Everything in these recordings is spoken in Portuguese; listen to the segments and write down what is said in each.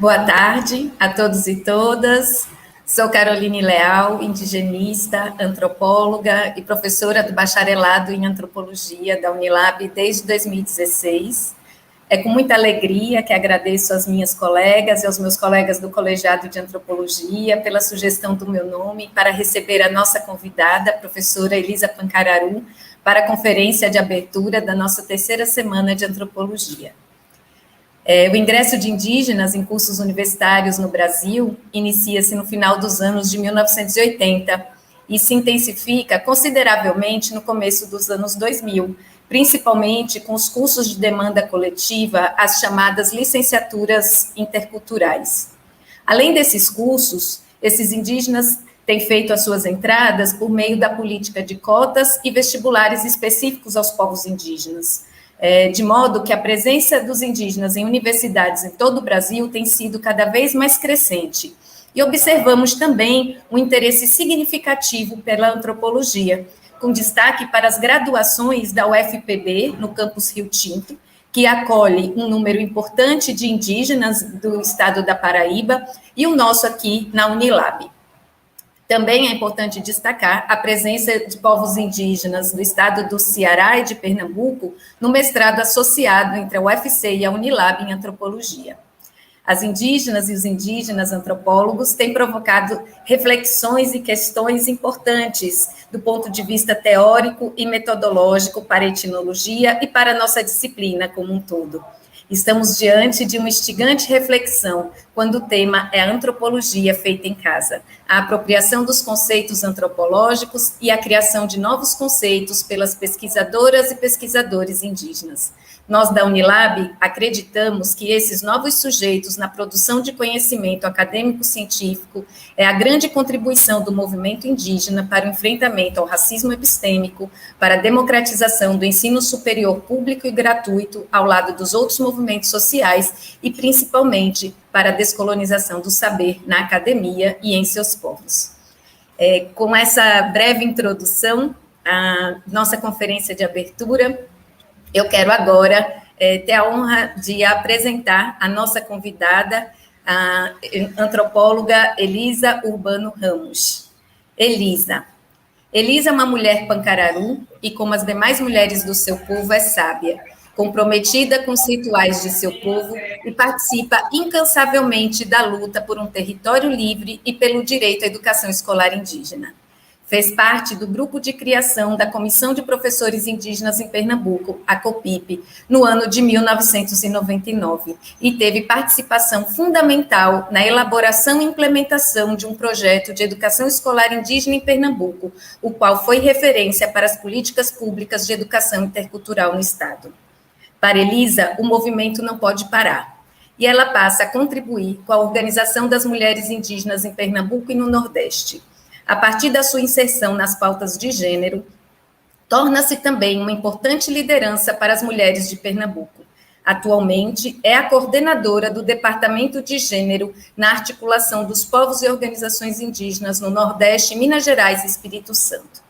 Boa tarde a todos e todas. Sou Caroline Leal, indigenista, antropóloga e professora do bacharelado em antropologia da Unilab desde 2016. É com muita alegria que agradeço às minhas colegas e aos meus colegas do Colegiado de Antropologia pela sugestão do meu nome para receber a nossa convidada, a professora Elisa Pancararu, para a conferência de abertura da nossa terceira semana de antropologia. O ingresso de indígenas em cursos universitários no Brasil inicia-se no final dos anos de 1980 e se intensifica consideravelmente no começo dos anos 2000, principalmente com os cursos de demanda coletiva, as chamadas licenciaturas interculturais. Além desses cursos, esses indígenas têm feito as suas entradas por meio da política de cotas e vestibulares específicos aos povos indígenas, de modo que a presença dos indígenas em universidades em todo o Brasil tem sido cada vez mais crescente. E observamos também um interesse significativo pela antropologia, com destaque para as graduações da UFPB, no campus Rio Tinto, que acolhe um número importante de indígenas do estado da Paraíba, e o nosso aqui na Unilab. Também é importante destacar a presença de povos indígenas do estado do Ceará e de Pernambuco no mestrado associado entre a UFC e a Unilab em antropologia. As indígenas e os indígenas antropólogos têm provocado reflexões e questões importantes do ponto de vista teórico e metodológico para a etnologia e para a nossa disciplina como um todo. Estamos diante de uma instigante reflexão quando o tema é a antropologia feita em casa, a apropriação dos conceitos antropológicos e a criação de novos conceitos pelas pesquisadoras e pesquisadores indígenas. Nós, da Unilab, acreditamos que esses novos sujeitos na produção de conhecimento acadêmico-científico é a grande contribuição do movimento indígena para o enfrentamento ao racismo epistêmico, para a democratização do ensino superior público e gratuito ao lado dos outros movimentos sociais e, principalmente, para a descolonização do saber na academia e em seus povos. Com essa breve introdução, a nossa conferência de abertura, eu quero agora ter a honra de apresentar a nossa convidada, a antropóloga Elisa Urbano Ramos. Elisa é uma mulher pancararu e, como as demais mulheres do seu povo, é sábia, comprometida com os rituais de seu povo e participa incansavelmente da luta por um território livre e pelo direito à educação escolar indígena. Fez parte do grupo de criação da Comissão de Professores Indígenas em Pernambuco, a COPIP, no ano de 1999, e teve participação fundamental na elaboração e implementação de um projeto de educação escolar indígena em Pernambuco, o qual foi referência para as políticas públicas de educação intercultural no Estado. Para Elisa, o movimento não pode parar, e ela passa a contribuir com a organização das mulheres indígenas em Pernambuco e no Nordeste. A partir da sua inserção nas pautas de gênero, torna-se também uma importante liderança para as mulheres de Pernambuco. Atualmente, é a coordenadora do Departamento de Gênero na articulação dos povos e organizações indígenas no Nordeste, Minas Gerais e Espírito Santo.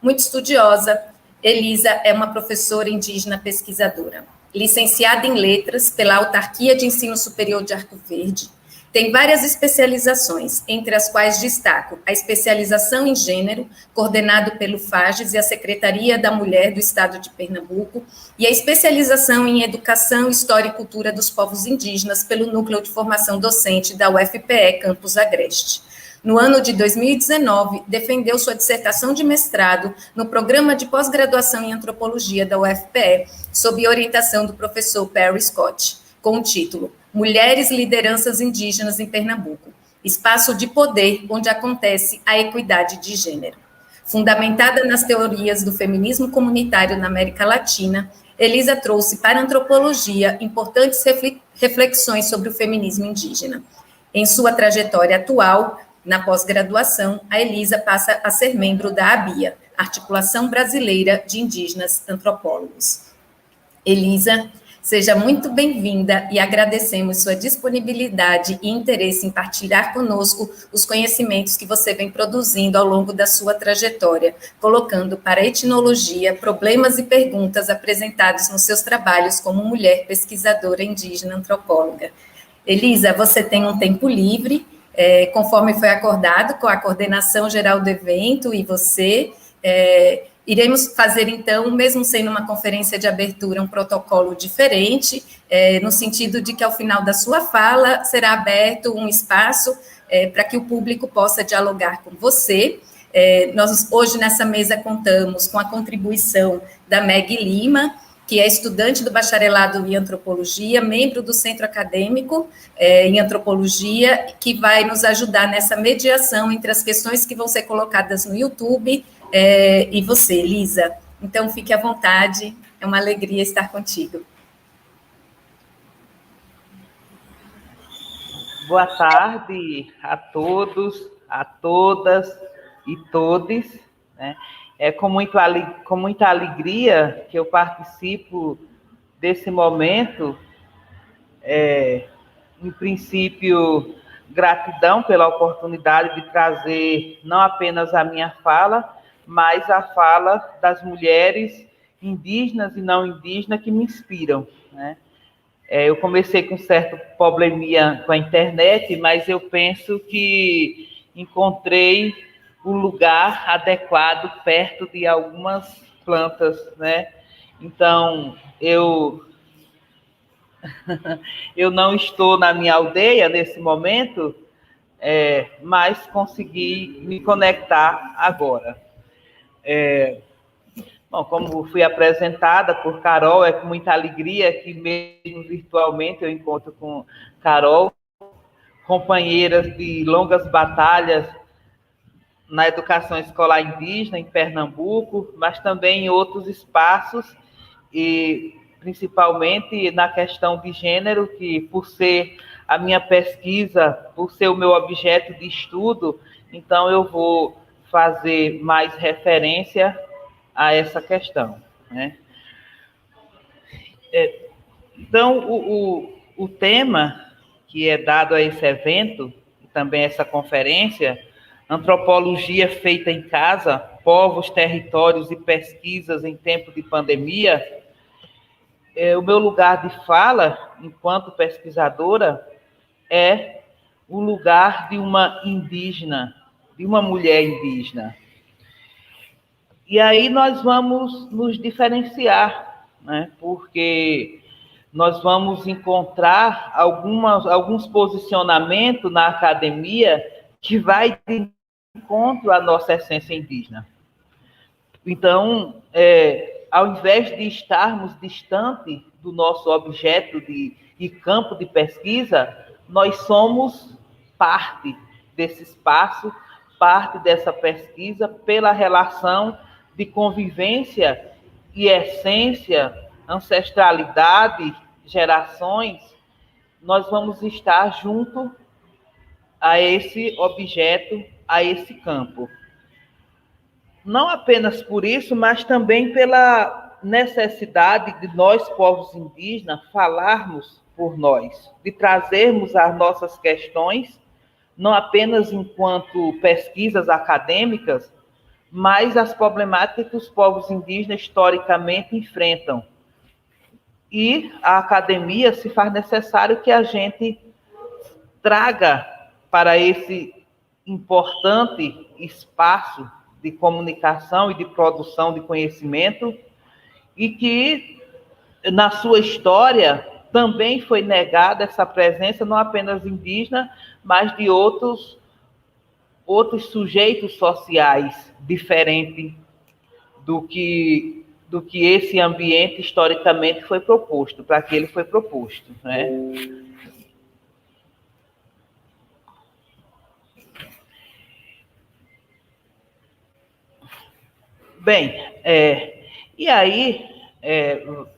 Muito estudiosa, Elisa é uma professora indígena pesquisadora, licenciada em Letras pela Autarquia de Ensino Superior de Arco Verde. Tem várias especializações, entre as quais destaco a especialização em gênero, coordenado pelo FAGES e a Secretaria da Mulher do Estado de Pernambuco, e a especialização em Educação, História e Cultura dos Povos Indígenas pelo Núcleo de Formação Docente da UFPE, Campus Agreste. No ano de 2019, defendeu sua dissertação de mestrado no Programa de Pós-Graduação em Antropologia da UFPE, sob orientação do professor Perry Scott, com o título Mulheres Lideranças Indígenas em Pernambuco, espaço de poder onde acontece a equidade de gênero. Fundamentada nas teorias do feminismo comunitário na América Latina, Elisa trouxe para a antropologia importantes reflexões sobre o feminismo indígena. Em sua trajetória atual, na pós-graduação, a Elisa passa a ser membro da ABIA, Articulação Brasileira de Indígenas Antropólogos. Elisa, seja muito bem-vinda e agradecemos sua disponibilidade e interesse em partilhar conosco os conhecimentos que você vem produzindo ao longo da sua trajetória, colocando para a etnologia problemas e perguntas apresentados nos seus trabalhos como mulher pesquisadora indígena antropóloga. Elisa, você tem um tempo livre, conforme foi acordado com a coordenação geral do evento e você, iremos fazer, então, mesmo sendo uma conferência de abertura, um protocolo diferente, no sentido de que, ao final da sua fala, será aberto um espaço para que o público possa dialogar com você. Nós, hoje, nessa mesa, contamos com a contribuição da Meg Lima, que é estudante do bacharelado em antropologia, membro do centro acadêmico em antropologia, que vai nos ajudar nessa mediação entre as questões que vão ser colocadas no YouTube e você, Lisa. Então, fique à vontade, é uma alegria estar contigo. Boa tarde a todos, a todas e todes, né? É com muita alegria que eu participo desse momento. Em princípio, gratidão pela oportunidade de trazer não apenas a minha fala, mas a fala das mulheres indígenas e não indígenas que me inspiram, né? Eu comecei com certo probleminha com a internet, mas eu penso que encontrei o lugar adequado perto de algumas plantas, né? Então, eu não estou na minha aldeia nesse momento, mas consegui me conectar agora. Bom, como fui apresentada por Carol, é com muita alegria que mesmo virtualmente eu encontro com Carol, companheiras de longas batalhas na educação escolar indígena em Pernambuco, mas também em outros espaços, e principalmente na questão de gênero, que por ser a minha pesquisa, por ser o meu objeto de estudo, então eu vou fazer mais referência a essa questão, né? Então, o tema que é dado a esse evento, e também essa conferência, Antropologia Feita em Casa, Povos, Territórios e Pesquisas em Tempo de Pandemia, o meu lugar de fala, enquanto pesquisadora, é o lugar de uma indígena, de uma mulher indígena. E aí nós vamos nos diferenciar, né? Porque nós vamos encontrar alguns posicionamentos na academia que vai de encontro à nossa essência indígena. Então, ao invés de estarmos distante do nosso objeto de campo de pesquisa, nós somos parte desse espaço, parte dessa pesquisa, pela relação de convivência e essência, ancestralidade, gerações, nós vamos estar junto a esse objeto, a esse campo. Não apenas por isso, mas também pela necessidade de nós, povos indígenas, falarmos por nós, de trazermos as nossas questões, não apenas enquanto pesquisas acadêmicas, mas as problemáticas que os povos indígenas historicamente enfrentam. E a academia se faz necessário que a gente traga para esse importante espaço de comunicação e de produção de conhecimento, e que, na sua história, também foi negada essa presença, não apenas indígena, mas de outros sujeitos sociais diferentes do que esse ambiente historicamente foi proposto, para que ele foi proposto, né? Bem, e aí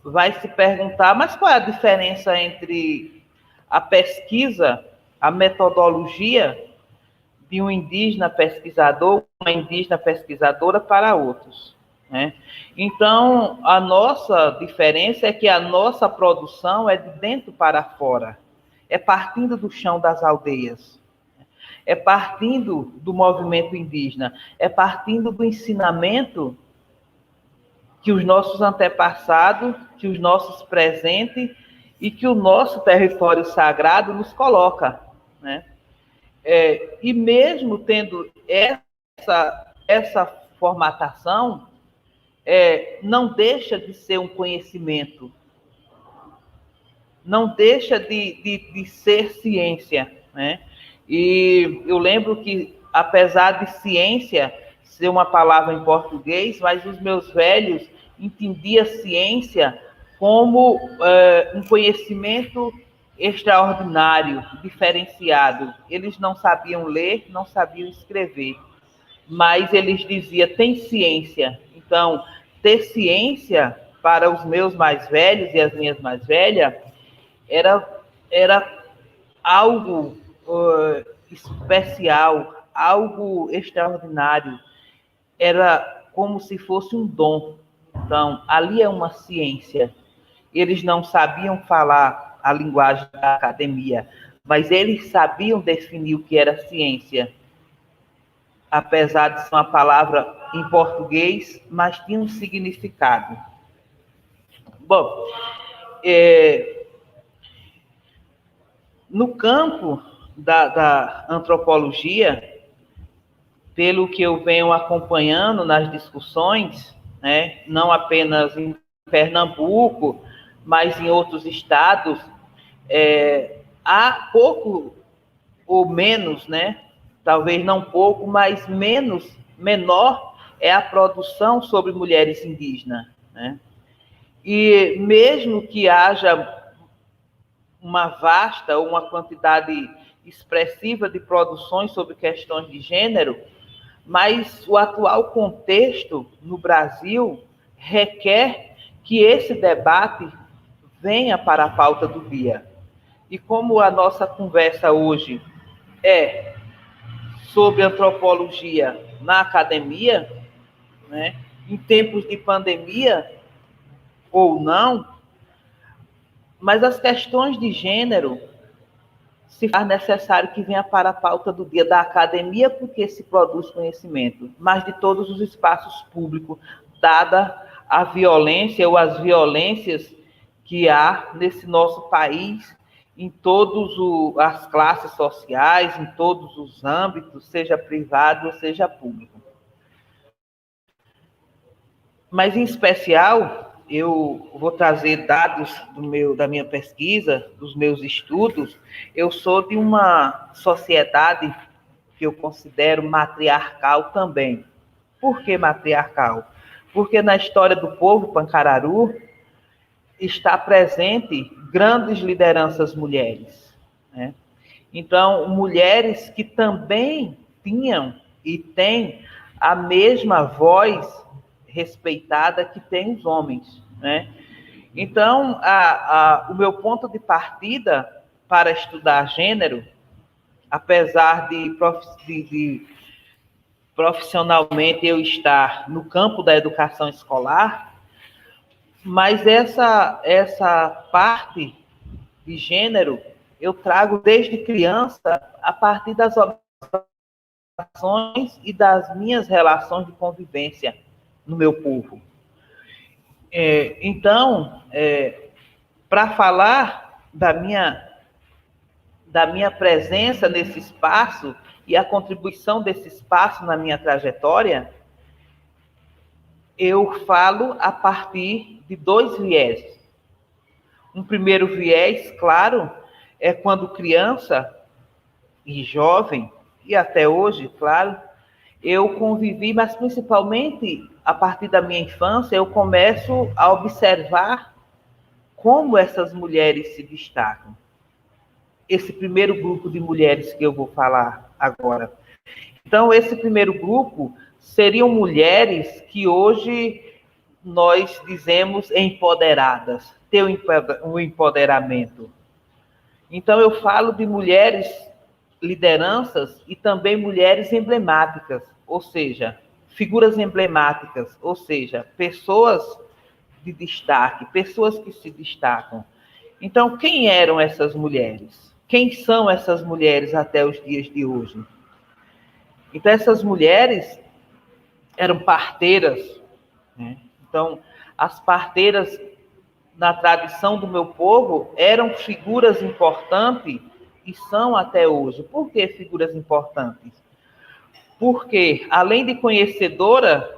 vai se perguntar, mas qual é a diferença entre a pesquisa, a metodologia de um indígena pesquisador, uma indígena pesquisadora para outros, né? Então, a nossa diferença é que a nossa produção é de dentro para fora, é partindo do chão das aldeias, é partindo do movimento indígena, é partindo do ensinamento que os nossos antepassados, que os nossos presentes e que o nosso território sagrado nos coloca, né? E mesmo tendo essa formatação, não deixa de ser um conhecimento, não deixa de ser ciência, né? E eu lembro que, apesar de ciência ser uma palavra em português, mas os meus velhos entendiam ciência como um conhecimento extraordinário, diferenciado. Eles não sabiam ler, não sabiam escrever, mas eles diziam, tem ciência. Então, ter ciência para os meus mais velhos e as minhas mais velhas era algo especial, algo extraordinário. Era como se fosse um dom. Então, ali é uma ciência. Eles não sabiam falar a linguagem da academia, mas eles sabiam definir o que era ciência. Apesar de ser uma palavra em português, mas tinha um significado. Bom, no campo da antropologia, pelo que eu venho acompanhando nas discussões, né, não apenas em Pernambuco, mas em outros estados, há pouco ou menos, né, talvez não pouco, mas menor é a produção sobre mulheres indígenas, né? E mesmo que haja uma vasta ou uma quantidade expressiva de produções sobre questões de gênero, mas o atual contexto no Brasil requer que esse debate venha para a pauta do dia. E como a nossa conversa hoje é sobre antropologia na academia, né, em tempos de pandemia ou não, mas as questões de gênero se faz necessário que venha para a pauta do dia da academia, porque se produz conhecimento, mas de todos os espaços públicos, dada a violência ou as violências que há nesse nosso país, em todas as classes sociais, em todos os âmbitos, seja privado ou seja público. Mas, em especial, eu vou trazer dados da minha pesquisa, dos meus estudos. Eu sou de uma sociedade que eu considero matriarcal também. Por que matriarcal? Porque na história do povo Pancararu está presente grandes lideranças mulheres, né? Então, mulheres que também tinham e têm a mesma voz respeitada que tem os homens, né? Então, o meu ponto de partida para estudar gênero, apesar de profissionalmente eu estar no campo da educação escolar, mas essa parte de gênero eu trago desde criança a partir das observações e das minhas relações de convivência no meu povo. Então, para falar da minha presença nesse espaço e a contribuição desse espaço na minha trajetória, eu falo a partir de dois viés. Um primeiro viés, claro, é quando criança e jovem, e até hoje, claro, eu convivi, mas principalmente a partir da minha infância, eu começo a observar como essas mulheres se destacam. Esse primeiro grupo de mulheres que eu vou falar agora. Então, esse primeiro grupo seriam mulheres que hoje nós dizemos empoderadas, ter um empoderamento. Então, eu falo de mulheres lideranças e também mulheres emblemáticas, ou seja, figuras emblemáticas, ou seja, pessoas de destaque, pessoas que se destacam. Então, quem eram essas mulheres? Quem são essas mulheres até os dias de hoje? Então, essas mulheres eram parteiras, né? Então, as parteiras na tradição do meu povo, eram figuras importantes e são até hoje. Por que figuras importantes? Porque, além de conhecedora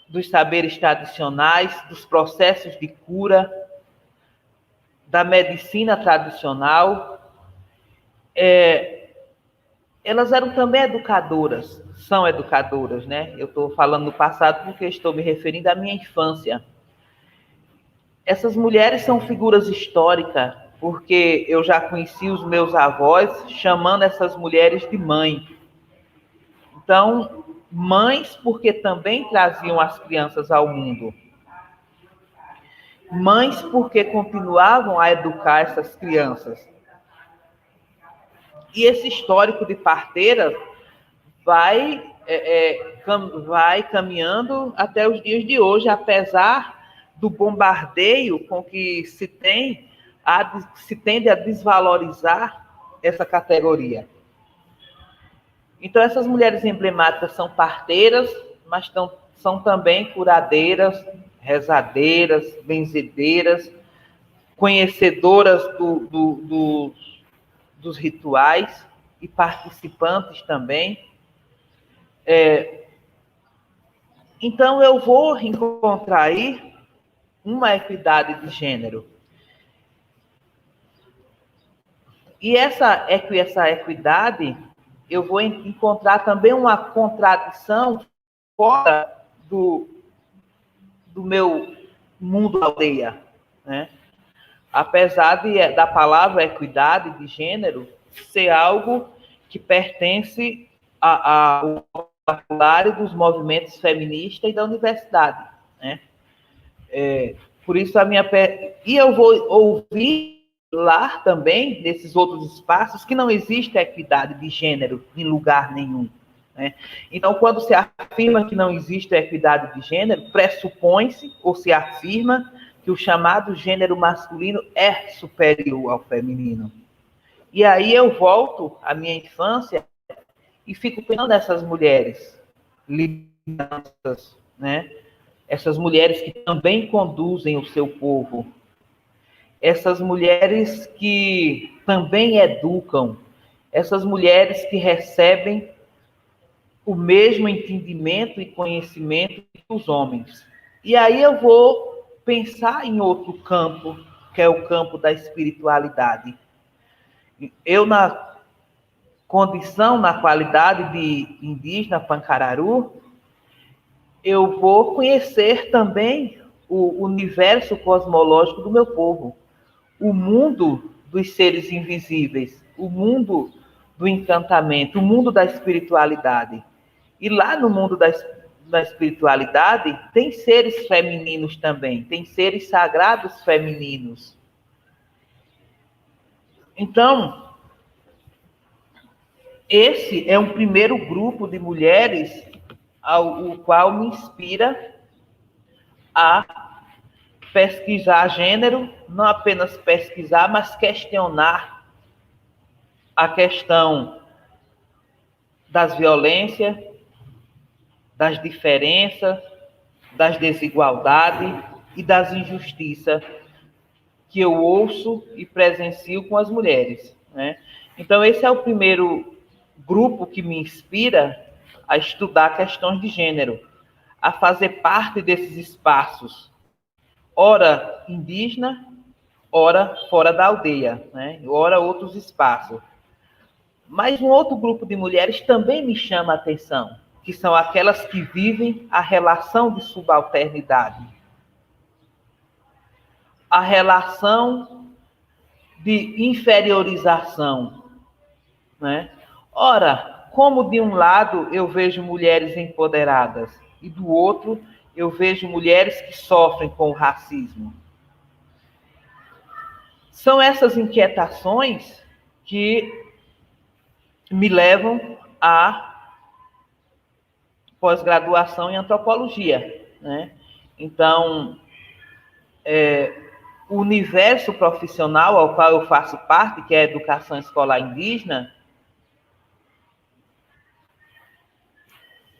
dos saberes tradicionais, dos processos de cura, da medicina tradicional, elas eram também educadoras, são educadoras, né? Eu estou falando no passado porque estou me referindo à minha infância. Essas mulheres são figuras históricas, porque eu já conheci os meus avós chamando essas mulheres de mãe. Então, mães porque também traziam as crianças ao mundo. Mães porque continuavam a educar essas crianças. E esse histórico de parteira vai caminhando até os dias de hoje, apesar do bombardeio com que se tende a desvalorizar essa categoria. Então, essas mulheres emblemáticas são parteiras, mas são também curadeiras, rezadeiras, benzedeiras, conhecedoras dos rituais e participantes também. Então, eu vou encontrar aí uma equidade de gênero. E essa equidade, eu vou encontrar também uma contradição fora do meu mundo aldeia, né? Apesar da palavra equidade de gênero ser algo que pertence ao vocabulário dos movimentos feministas e da universidade, né? Por isso e eu vou ouvir lá também, nesses outros espaços, que não existe equidade de gênero em lugar nenhum, né? Então, quando se afirma que não existe equidade de gênero, pressupõe-se ou se afirma que o chamado gênero masculino é superior ao feminino. E aí eu volto à minha infância e fico pensando nessas mulheres lideranças, né? Essas mulheres que também conduzem o seu povo, essas mulheres que também educam, essas mulheres que recebem o mesmo entendimento e conhecimento que os homens. E aí eu vou pensar em outro campo, que é o campo da espiritualidade. Eu, na condição, na qualidade de indígena pancararu, eu vou conhecer também o universo cosmológico do meu povo, o mundo dos seres invisíveis, o mundo do encantamento, o mundo da espiritualidade. E lá no mundo da espiritualidade tem seres femininos também, tem seres sagrados femininos. Então, esse é um primeiro grupo de mulheres o qual me inspira a pesquisar gênero, não apenas pesquisar, mas questionar a questão das violências, das diferenças, das desigualdades e das injustiças que eu ouço e presencio com as mulheres, né? Então, esse é o primeiro grupo que me inspira a estudar questões de gênero, a fazer parte desses espaços, ora indígena, ora fora da aldeia, né? Ora outros espaços. Mas um outro grupo de mulheres também me chama a atenção, que são aquelas que vivem a relação de subalternidade, a relação de inferiorização, né? Ora, como de um lado eu vejo mulheres empoderadas e do outro eu vejo mulheres que sofrem com o racismo. São essas inquietações que me levam à pós-graduação em antropologia, né? Então, o universo profissional ao qual eu faço parte, que é a educação escolar indígena,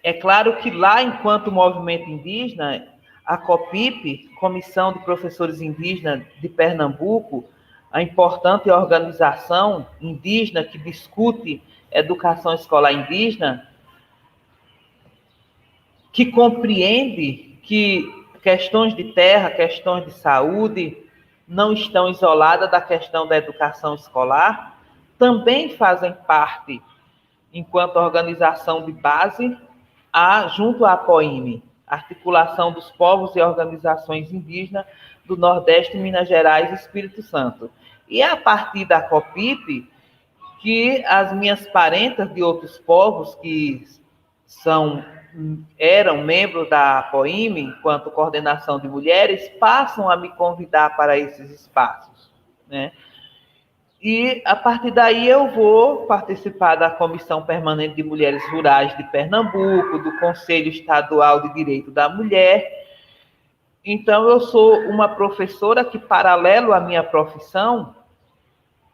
é claro que lá, enquanto movimento indígena, a COPIP, Comissão de Professores Indígenas de Pernambuco, a importante organização indígena que discute educação escolar indígena, que compreende que questões de terra, questões de saúde, não estão isoladas da questão da educação escolar, também fazem parte, enquanto organização de base, junto à APOIME, Articulação dos Povos e Organizações Indígenas do Nordeste, Minas Gerais e Espírito Santo. E é a partir da COPIP que as minhas parentas de outros povos que eram membros da APOIME, enquanto coordenação de mulheres, passam a me convidar para esses espaços, né? E, a partir daí, eu vou participar da Comissão Permanente de Mulheres Rurais de Pernambuco, do Conselho Estadual de Direito da Mulher. Então, eu sou uma professora que, paralelo à minha profissão,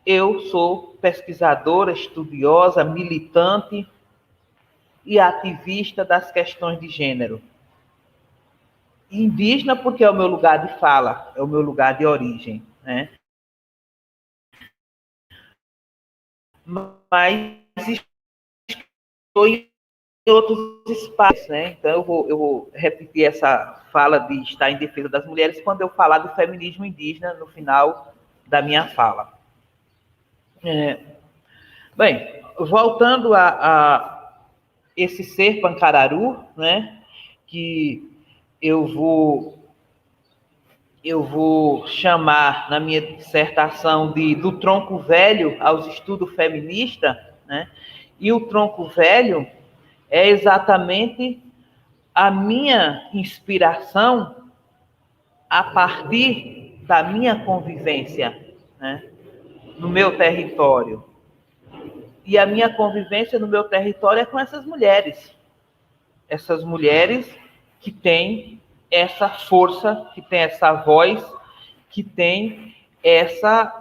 eu sou pesquisadora, estudiosa, militante e ativista das questões de gênero. Indígena porque é o meu lugar de fala, é o meu lugar de origem, né? Mas estou em outros espaços, né? Então eu vou repetir essa fala de estar em defesa das mulheres quando eu falar do feminismo indígena no final da minha fala. Bem, voltando a esse ser Pancararu, né? Que eu vou chamar na minha dissertação do tronco velho aos estudos feministas, né? E o tronco velho é exatamente a minha inspiração a partir da minha convivência, né? No meu território. E a minha convivência no meu território é com essas mulheres que têm essa força, que têm essa voz, que têm essa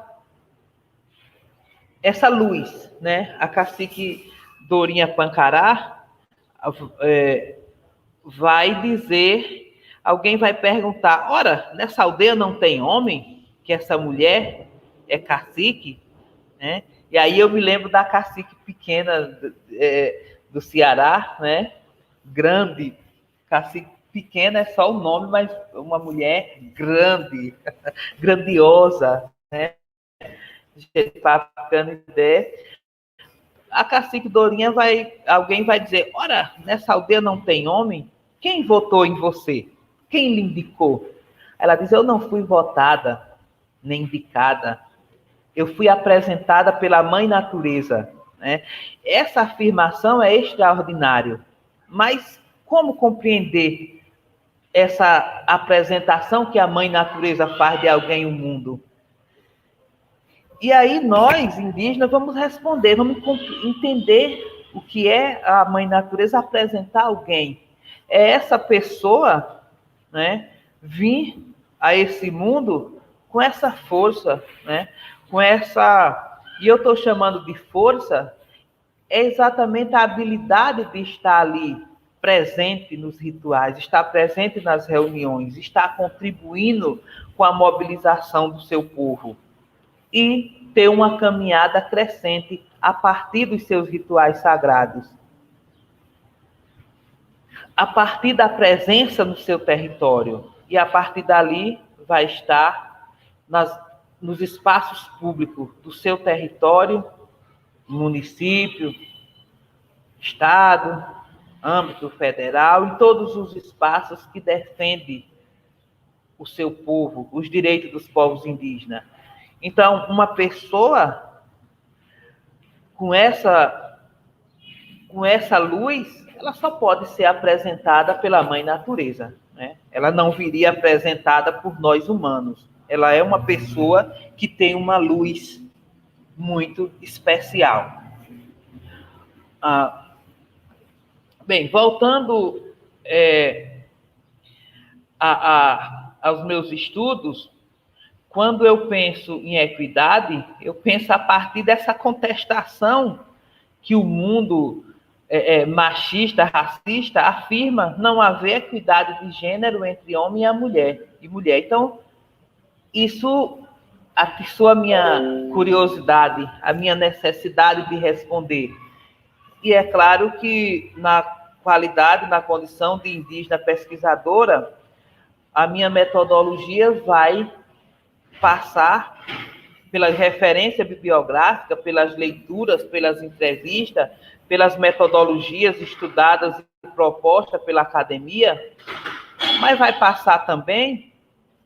luz, né? A cacique Dorinha Pancará vai dizer, alguém vai perguntar, ora, nessa aldeia não tem homem? Que essa mulher é cacique? Né? E aí eu me lembro da cacique pequena do Ceará, né? Grande, cacique pequena é só o nome, mas uma mulher grande, grandiosa, né? A cacique Dorinha alguém vai dizer, ora, nessa aldeia não tem homem? Quem votou em você? Quem lhe indicou? Ela diz, eu não fui votada, nem indicada. Eu fui apresentada pela Mãe Natureza, né? Essa afirmação é extraordinária. Mas como compreender essa apresentação que a Mãe Natureza faz de alguém no mundo? E aí nós, indígenas, vamos responder, vamos entender o que é a Mãe Natureza apresentar alguém. É essa pessoa, né, vir a esse mundo com essa força, né, com essa... E eu estou chamando de força, é exatamente a habilidade de estar ali, presente nos rituais, estar presente nas reuniões, estar contribuindo com a mobilização do seu povo. E ter uma caminhada crescente a partir dos seus rituais sagrados. A partir da presença no seu território. E a partir dali vai estar nos espaços públicos do seu território, município, estado, âmbito federal, e todos os espaços que defendem o seu povo, os direitos dos povos indígenas. Então, uma pessoa com essa luz, ela só pode ser apresentada pela Mãe Natureza, né? Ela não viria apresentada por nós humanos. Ela é uma pessoa que tem uma luz muito especial. Bem, voltando aos meus estudos, quando eu penso em equidade, eu penso a partir dessa contestação que o mundo machista, racista, afirma não haver equidade de gênero entre homem e mulher. Então, isso atiçou a minha curiosidade, a minha necessidade de responder. E é claro que, na qualidade, na condição de indígena pesquisadora, a minha metodologia vai passar pela referência bibliográfica, pelas leituras, pelas entrevistas, pelas metodologias estudadas e propostas pela academia, mas vai passar também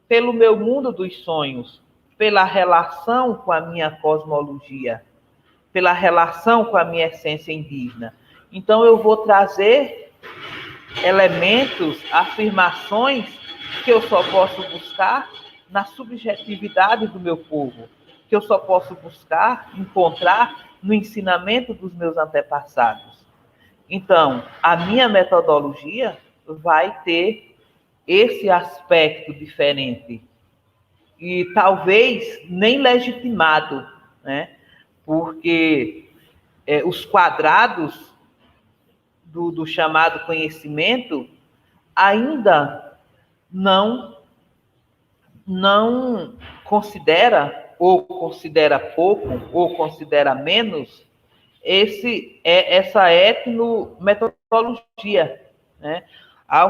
pelo meu mundo dos sonhos, pela relação com a minha cosmologia, pela relação com a minha essência indígena. Então, eu vou trazer elementos, afirmações que eu só posso buscar na subjetividade do meu povo, que eu só posso buscar, encontrar no ensinamento dos meus antepassados. Então, a minha metodologia vai ter esse aspecto diferente e talvez nem legitimado, né? Porque os quadrados do chamado conhecimento ainda não considera, ou considera pouco, ou considera menos, essa etnometodologia, né? Há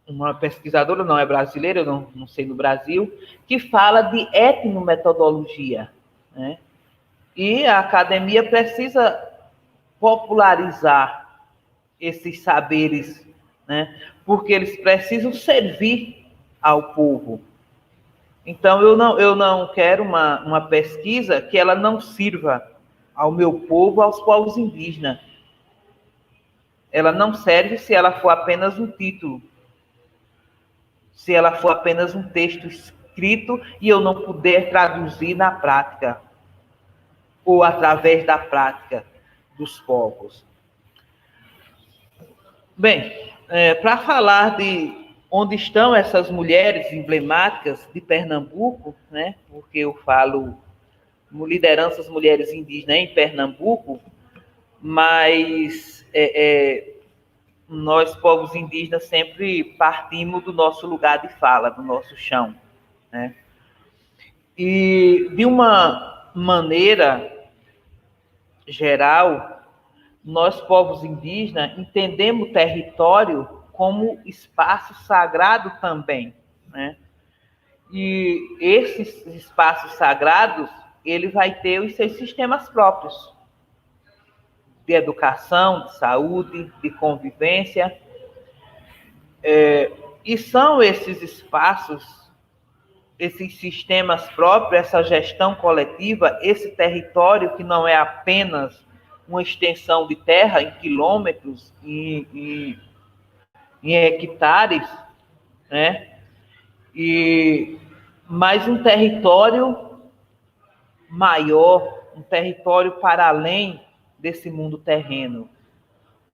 uma pesquisadora, não é brasileira, eu não sei no Brasil, que fala de etnometodologia, né? E a academia precisa popularizar esses saberes, né? Porque eles precisam servir ao povo. Então, eu não quero uma pesquisa que ela não sirva ao meu povo, aos povos indígenas. Ela não serve se ela for apenas um título, se ela for apenas um texto escrito e eu não puder traduzir na prática, ou através da prática dos povos. Bem, para falar de onde estão essas mulheres emblemáticas de Pernambuco, né? Porque eu falo lideranças mulheres indígenas em Pernambuco, mas nós, povos indígenas, sempre partimos do nosso lugar de fala, do nosso chão, né? E, de uma maneira geral, nós, povos indígenas, entendemos o território como espaço sagrado também, né? E esses espaços sagrados, ele vai ter os seus sistemas próprios de educação, de saúde, de convivência. E são esses espaços, esses sistemas próprios, essa gestão coletiva, esse território que não é apenas uma extensão de terra em quilômetros, em hectares, né? Mas um território maior, um território para além desse mundo terreno,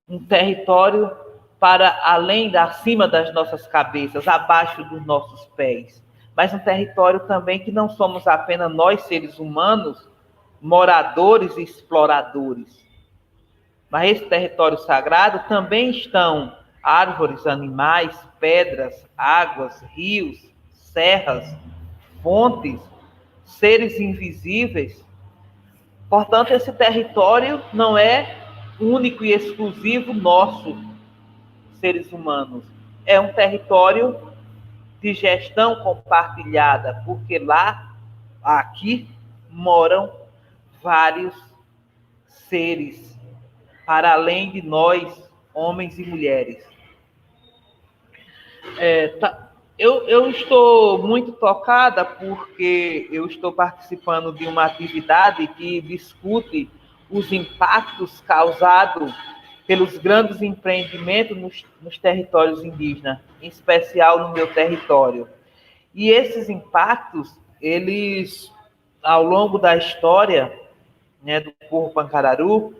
um território para além, acima das nossas cabeças, abaixo dos nossos pés, mas um território também que não somos apenas nós, seres humanos, moradores e exploradores, mas esse território sagrado também estão árvores, animais, pedras, águas, rios, serras, fontes, seres invisíveis. Portanto, esse território não é único e exclusivo nosso, seres humanos. É um território de gestão compartilhada, porque aqui, moram vários seres, para além de nós, homens e mulheres. Eu estou muito tocada porque eu estou participando de uma atividade que discute os impactos causados pelos grandes empreendimentos nos territórios indígenas, em especial no meu território. E esses impactos, eles, ao longo da história, né, do povo Pancararu,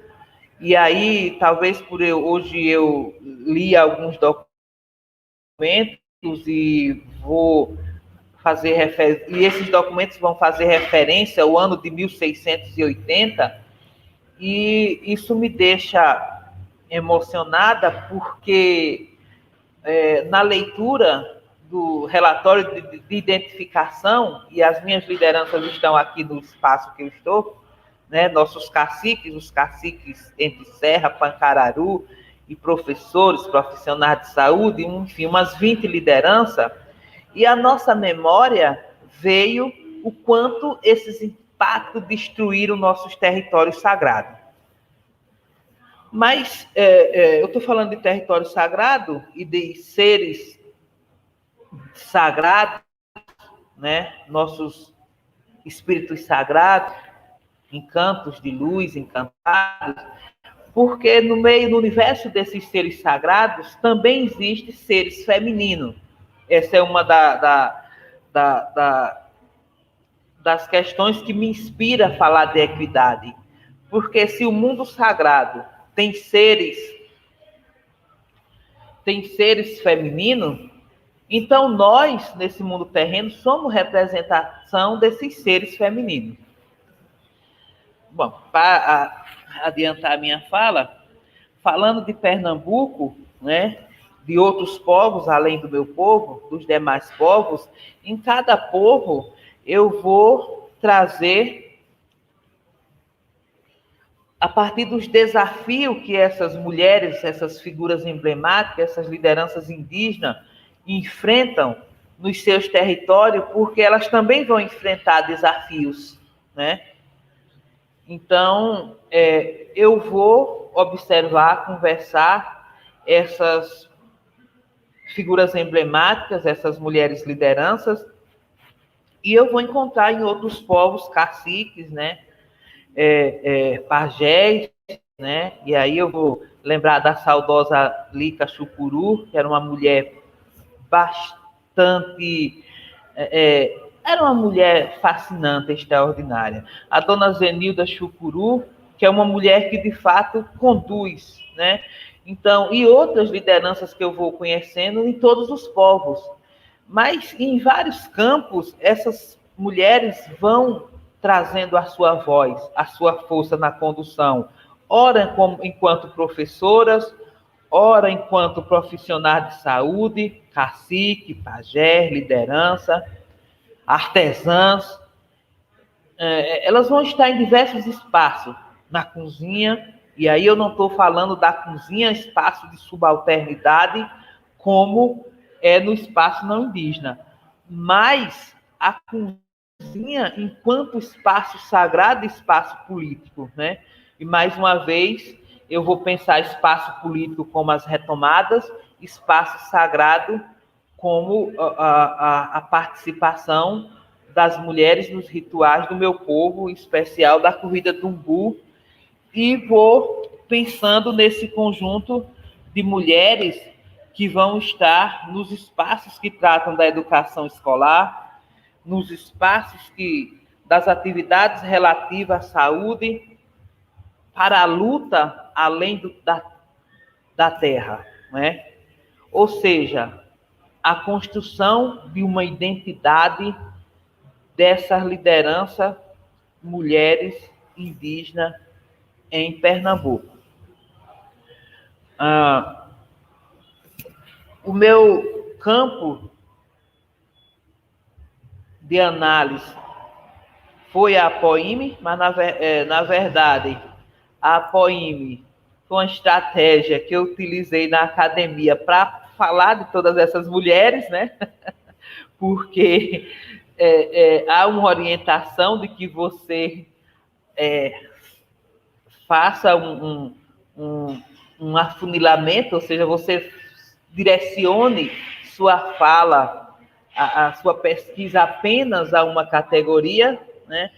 e aí, talvez hoje eu li alguns documentos e vou fazer referência, e esses documentos vão fazer referência ao ano de 1680, E isso me deixa emocionada porque na leitura do relatório de identificação, e as minhas lideranças estão aqui no espaço que eu estou, né, nossos caciques, os caciques entre Serra, Pancararu, e professores, profissionais de saúde, enfim, umas 20 lideranças, e a nossa memória veio o quanto esses impactos destruíram nossos territórios sagrados. Mas eu estou falando de território sagrado e de seres sagrados, né? Nossos espíritos sagrados, encantos de luz, encantados, porque no meio do universo desses seres sagrados também existem seres femininos. Essa é uma das questões que me inspira a falar de equidade. Porque se o mundo sagrado tem seres femininos, então nós, nesse mundo terreno, somos representação desses seres femininos. Bom, para adiantar a minha fala, falando de Pernambuco, né, de outros povos, além do meu povo, dos demais povos, em cada povo eu vou trazer, a partir dos desafios que essas mulheres, essas figuras emblemáticas, essas lideranças indígenas enfrentam nos seus territórios, porque elas também vão enfrentar desafios, né? Então, eu vou observar, conversar essas figuras emblemáticas, essas mulheres lideranças, e eu vou encontrar em outros povos caciques, né? Pajés, né? E aí eu vou lembrar da saudosa Lica Chucuru, que era uma mulher bastante... era uma mulher fascinante, extraordinária. A dona Zenilda Chucuru, que é uma mulher que, de fato, conduz, né? Então, e outras lideranças que eu vou conhecendo em todos os povos. Mas, em vários campos, essas mulheres vão trazendo a sua voz, a sua força na condução. Ora, enquanto professoras, ora, enquanto profissionais de saúde, cacique, pajé, liderança, artesãs, elas vão estar em diversos espaços, na cozinha, e aí eu não estou falando da cozinha, espaço de subalternidade, como é no espaço não indígena, mas a cozinha enquanto espaço sagrado e espaço político, né? E mais uma vez, eu vou pensar espaço político como as retomadas, espaço sagrado como a participação das mulheres nos rituais do meu povo, em especial da corrida do umbu, e vou pensando nesse conjunto de mulheres que vão estar nos espaços que tratam da educação escolar, nos espaços das atividades relativas à saúde, para a luta além da terra, né? Ou seja, a construção de uma identidade dessas lideranças mulheres indígenas em Pernambuco. O meu campo de análise foi a APOIME, mas na verdade a APOIME foi uma estratégia que eu utilizei na academia para falar de todas essas mulheres, né? Porque há uma orientação de que você faça um afunilamento, ou seja, você direcione sua fala, a sua pesquisa apenas a uma categoria, né?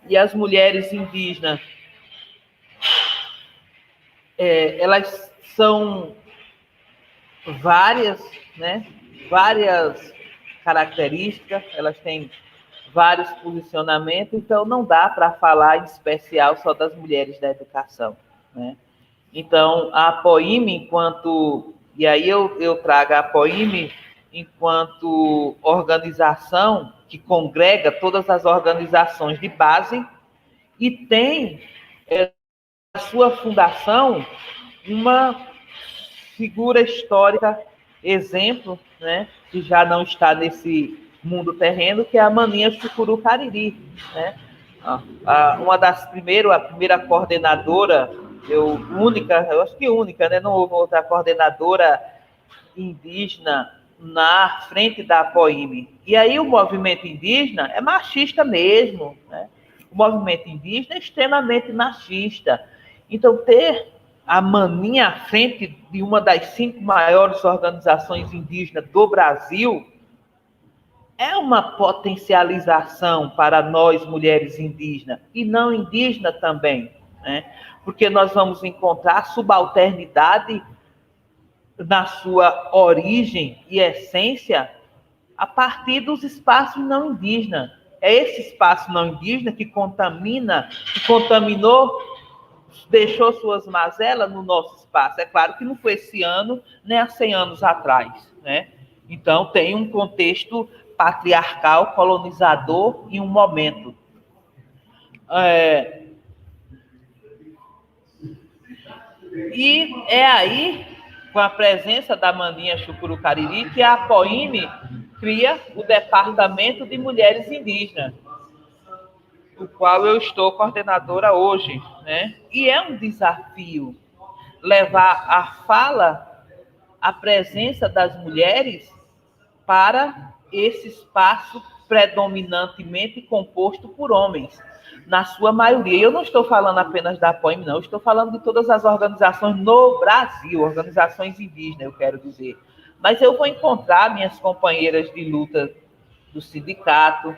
E as mulheres indígenas, elas são várias, né? Várias características, elas têm vários posicionamentos, então não dá para falar em especial só das mulheres da educação, né? Então, a APOIME, enquanto... E aí eu trago a APOIME enquanto organização que congrega todas as organizações de base e tem sua fundação, uma figura histórica, exemplo, né, que já não está nesse mundo terreno, que é a Maninha Chucuru Cariri, né? A primeira coordenadora, eu acho que única, né? Não houve outra coordenadora indígena na frente da APOIME. E aí o movimento indígena é machista mesmo, né? O movimento indígena é extremamente machista. Então, ter a Maninha à frente de uma das 5 maiores organizações indígenas do Brasil é uma potencialização para nós, mulheres indígenas, e não indígenas também, né? Porque nós vamos encontrar subalternidade na sua origem e essência a partir dos espaços não indígenas. É esse espaço não indígena que contamina, que contaminou, deixou suas mazelas no nosso espaço. É claro que não foi esse ano, nem há 100 anos atrás, né? Então, tem um contexto patriarcal, colonizador em um momento. E é aí, com a presença da Maninha Chucuru Cariri, que a APOIME cria o Departamento de Mulheres Indígenas, do qual eu estou coordenadora hoje, né? E é um desafio levar a fala, a presença das mulheres para esse espaço predominantemente composto por homens, na sua maioria. Eu não estou falando apenas da APOIME, não, eu estou falando de todas as organizações no Brasil, organizações indígenas, eu quero dizer. Mas eu vou encontrar minhas companheiras de luta do sindicato,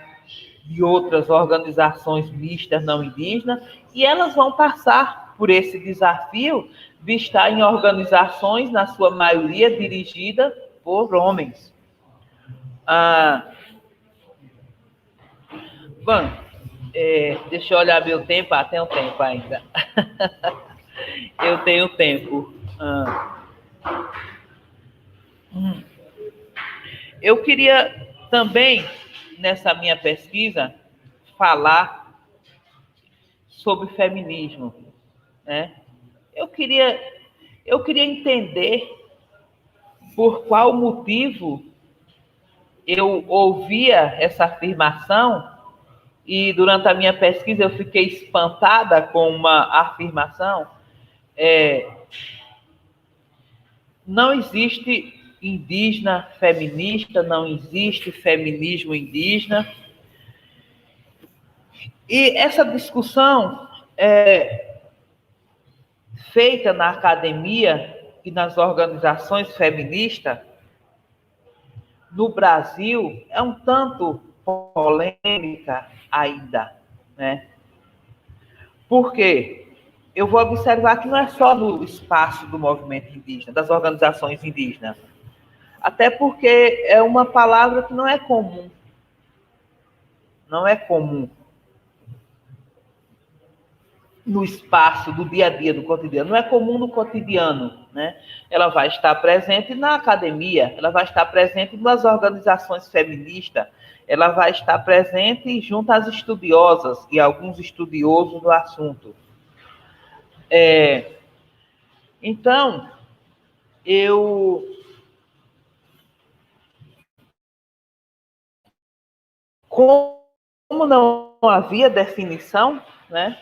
de outras organizações mistas não indígenas, e elas vão passar por esse desafio de estar em organizações, na sua maioria, dirigidas por homens. Bom, deixa eu olhar meu tempo. Tem um tempo ainda. Eu tenho tempo. Eu queria também, nessa minha pesquisa, falar sobre feminismo, né? Eu queria entender por qual motivo eu ouvia essa afirmação e durante a minha pesquisa eu fiquei espantada com uma afirmação. Não existe indígena feminista, não existe feminismo indígena. E essa discussão feita na academia e nas organizações feministas no Brasil é um tanto polêmica ainda, né? Por quê? Eu vou observar que não é só no espaço do movimento indígena, das organizações indígenas. Até porque é uma palavra que não é comum. Não é comum no espaço do dia a dia, do cotidiano. Não é comum no cotidiano, né? Ela vai estar presente na academia, ela vai estar presente nas organizações feministas, ela vai estar presente junto às estudiosas e alguns estudiosos do assunto. Então, como não havia definição, né?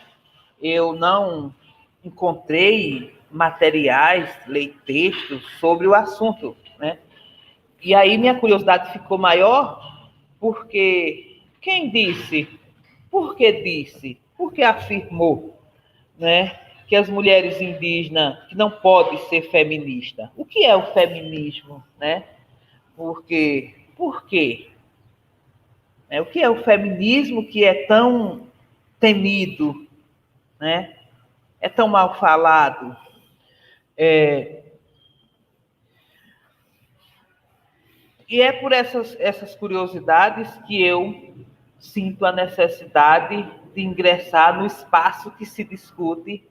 Eu não encontrei materiais, textos sobre o assunto, né? E aí minha curiosidade ficou maior, porque quem disse? Por que disse? Por que afirmou, né, que as mulheres indígenas que não podem ser feministas? O que é o feminismo, né? Por quê? O que é o feminismo que é tão temido, né? É tão mal falado? E é por essas curiosidades que eu sinto a necessidade de ingressar no espaço que se discute,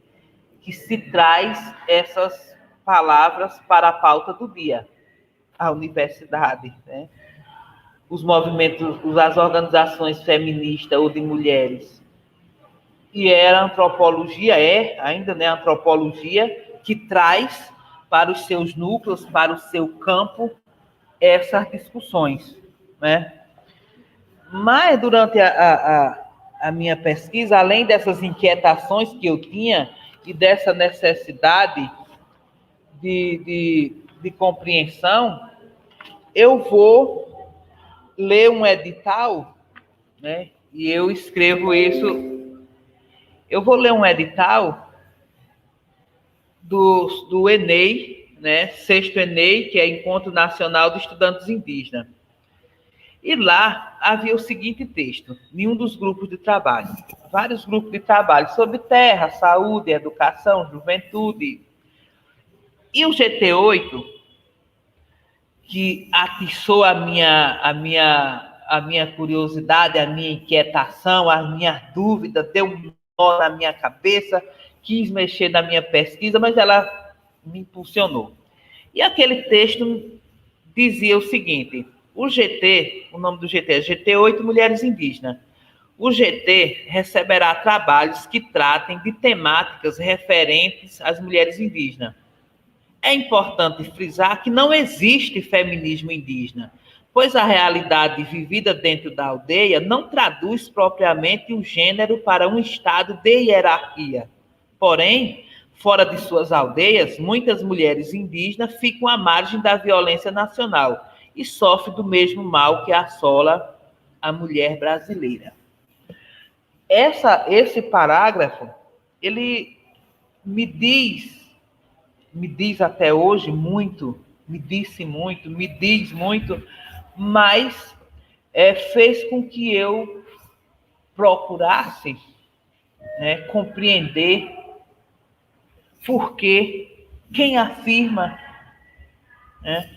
que se traz essas palavras para a pauta do dia, a universidade, né? Os movimentos, as organizações feministas ou de mulheres. e era a antropologia, ainda, né, a antropologia que traz para os seus núcleos, para o seu campo, essas discussões, né? Mas durante a minha pesquisa, além dessas inquietações que eu tinha e dessa necessidade de compreensão, eu vou ler um edital, né? E eu escrevo isso. Eu vou ler um edital do ENEI, né? Sexto ENEI, que é Encontro Nacional de Estudantes Indígenas. E lá havia o seguinte texto, em um dos grupos de trabalho, vários grupos de trabalho sobre terra, saúde, educação, juventude. E o GT8, que atiçou a minha curiosidade, a minha inquietação, a minha dúvida, deu um nó na minha cabeça, quis mexer na minha pesquisa, mas ela me impulsionou. E aquele texto dizia o seguinte: o GT, o nome do GT é GT8 Mulheres Indígenas. O GT receberá trabalhos que tratem de temáticas referentes às mulheres indígenas. É importante frisar que não existe feminismo indígena, pois a realidade vivida dentro da aldeia não traduz propriamente o gênero para um estado de hierarquia. Porém, fora de suas aldeias, muitas mulheres indígenas ficam à margem da violência nacional e sofrem do mesmo mal que assola a mulher brasileira. Esse parágrafo, ele me diz até hoje muito, me disse muito, me diz muito, mas fez com que eu procurasse, né, compreender por que, quem afirma, né?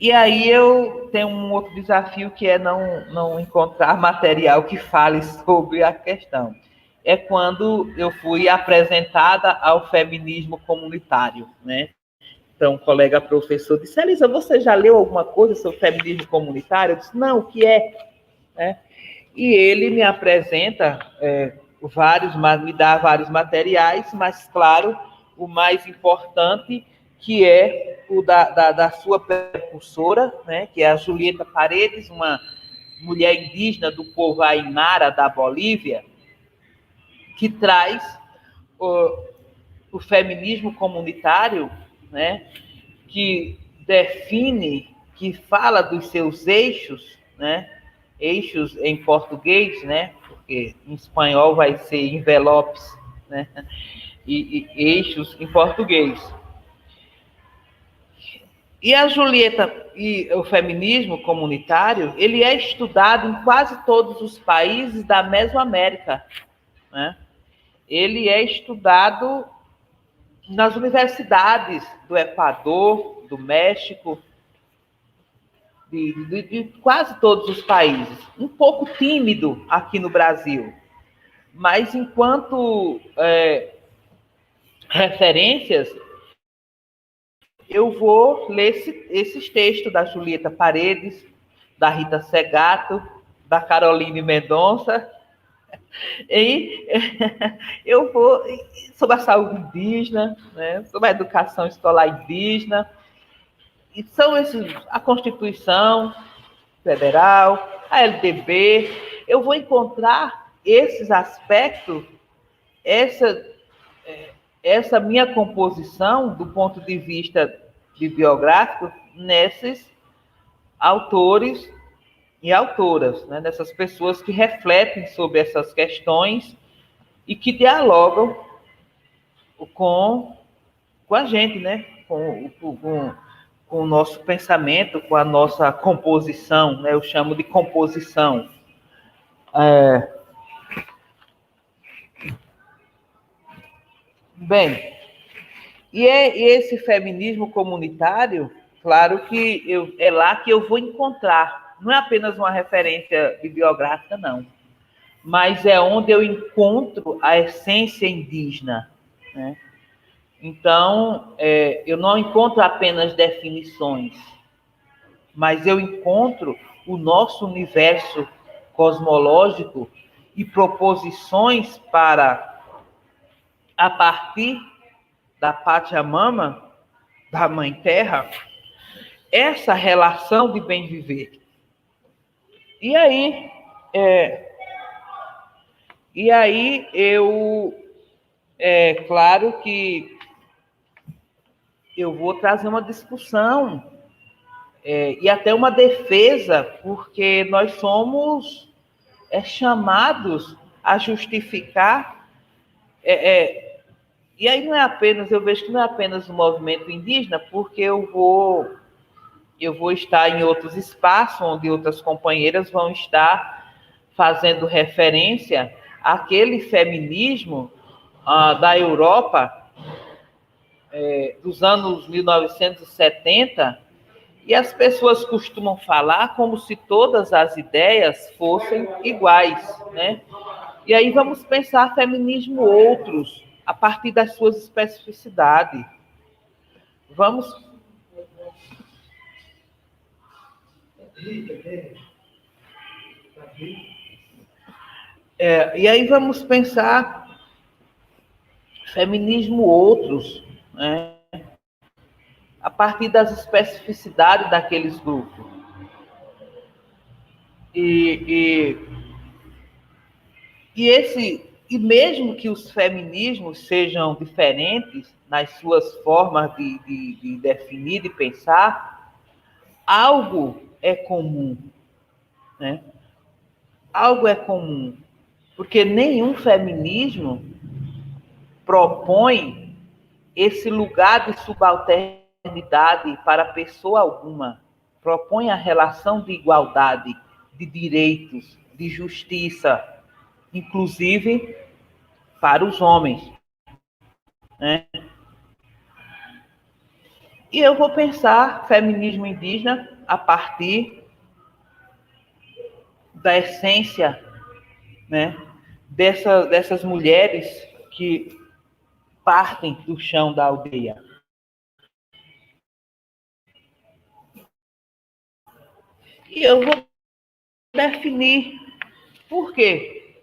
E aí eu tenho um outro desafio que é não encontrar material que fale sobre a questão. É quando eu fui apresentada ao feminismo comunitário, né? Então, um colega professor disse: Elisa, você já leu alguma coisa sobre feminismo comunitário? Eu disse: não, o que é? Né? E ele me apresenta me dá vários materiais, mas, claro, o mais importante, que é o da sua precursora, né, que é a Julieta Paredes, uma mulher indígena do povo Aymara da Bolívia, que traz o feminismo comunitário, né, que define, que fala dos seus eixos, né, eixos em português, né, porque em espanhol vai ser envelopes, né, e eixos em português. E a Julieta e o feminismo comunitário, ele é estudado em quase todos os países da Mesoamérica, né? Ele é estudado nas universidades do Equador, do México, de quase todos os países. Um pouco tímido aqui no Brasil, mas enquanto referências, eu vou ler esses textos da Julieta Paredes, da Rita Segato, da Caroline Mendonça, e eu vou sobre a saúde indígena, né, sobre a educação escolar indígena, e são esses, a Constituição Federal, a LDB, eu vou encontrar esses aspectos, essa minha composição, do ponto de vista bibliográfico, nesses autores e autoras, né? Nessas pessoas que refletem sobre essas questões e que dialogam com a gente, né? Com o nosso pensamento, com a nossa composição, né? Eu chamo de composição. Bem, e esse feminismo comunitário, claro que é lá que eu vou encontrar, não é apenas uma referência bibliográfica, não, mas é onde eu encontro a essência indígena, né? Então, eu não encontro apenas definições, mas eu encontro o nosso universo cosmológico e proposições para, a partir da Pachamama, da Mãe Terra, essa relação de bem viver. E aí, claro que eu vou trazer uma discussão e até uma defesa, porque nós somos chamados a justificar. E aí não é apenas, eu vejo que não é apenas o movimento indígena, porque eu vou estar em outros espaços, onde outras companheiras vão estar fazendo referência àquele feminismo da Europa dos anos 1970, e as pessoas costumam falar como se todas as ideias fossem iguais, né? E aí vamos pensar feminismo outros, a partir das suas especificidades. Vamos... e aí vamos pensar feminismo outros, né? A partir das especificidades daqueles grupos. E mesmo que os feminismos sejam diferentes nas suas formas de definir, de pensar, algo é comum, né? Algo é comum, porque nenhum feminismo propõe esse lugar de subalternidade para pessoa alguma. Propõe a relação de igualdade, de direitos, de justiça, inclusive para os homens, né? E eu vou pensar feminismo indígena a partir da essência, né, dessas mulheres que partem do chão da aldeia. E eu vou definir por quê.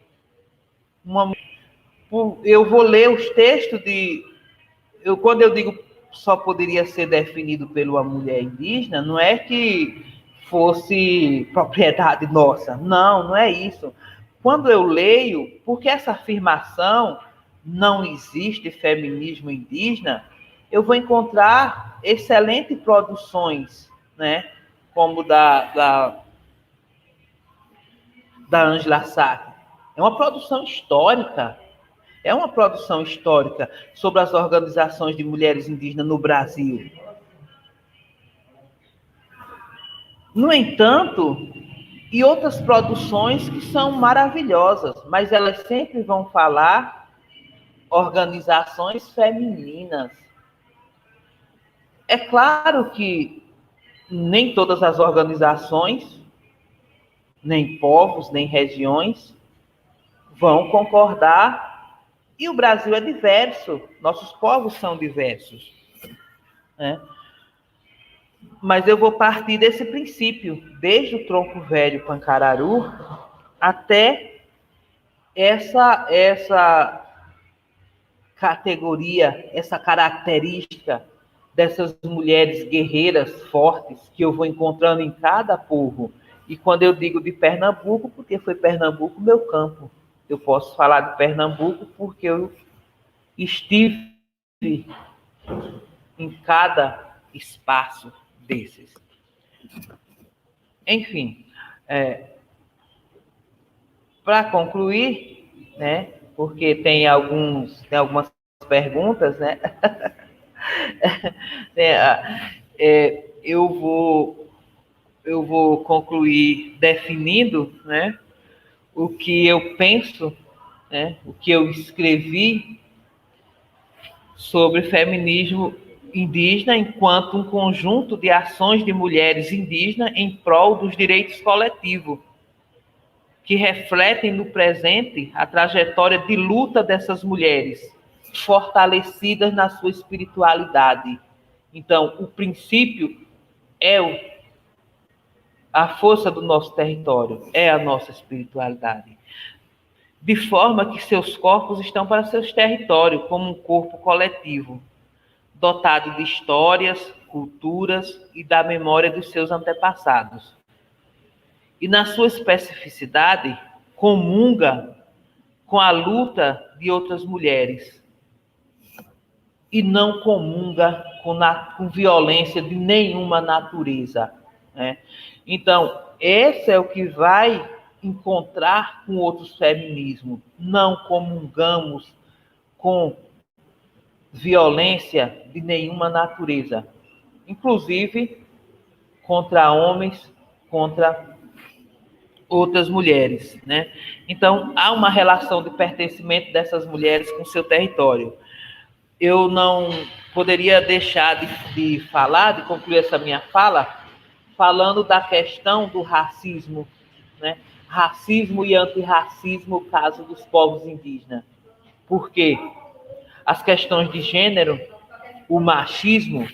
Eu vou ler os textos quando eu digo só poderia ser definido pela mulher indígena, não é que fosse propriedade nossa. Não, não é isso. Quando eu leio, porque essa afirmação não existe feminismo indígena, eu vou encontrar excelentes produções, né? Como da Angela Sacre. É uma produção histórica. É uma produção histórica sobre as organizações de mulheres indígenas no Brasil. No entanto, e outras produções que são maravilhosas, mas elas sempre vão falar organizações femininas. É claro que nem todas as organizações, nem povos, nem regiões vão concordar. E o Brasil é diverso, nossos povos são diversos, né? Mas eu vou partir desse princípio, desde o tronco velho Pancararu até essa categoria, essa característica dessas mulheres guerreiras fortes que eu vou encontrando em cada povo. E quando eu digo de Pernambuco, porque foi Pernambuco meu campo. Eu posso falar de Pernambuco porque eu estive em cada espaço desses. Enfim, para concluir, né, porque tem algumas perguntas, né? Eu vou concluir definindo, né, o que eu penso, né, o que eu escrevi sobre feminismo indígena enquanto um conjunto de ações de mulheres indígenas em prol dos direitos coletivos, que refletem no presente a trajetória de luta dessas mulheres, fortalecidas na sua espiritualidade. Então, o princípio é a força do nosso território, é a nossa espiritualidade. de forma que seus corpos estão para seus territórios, como um corpo coletivo, dotado de histórias, culturas e da memória dos seus antepassados. E na sua especificidade, comunga com a luta de outras mulheres e não comunga com violência de nenhuma natureza, né? Então, esse é o que vai encontrar com outros feminismos. Não comungamos com violência de nenhuma natureza, inclusive contra homens, contra outras mulheres, né? Então, há uma relação de pertencimento dessas mulheres com seu território. Eu não poderia deixar de falar, de concluir essa minha fala, falando da questão do racismo, né? Racismo e antirracismo, no caso dos povos indígenas. Por quê? As questões de gênero, o machismo,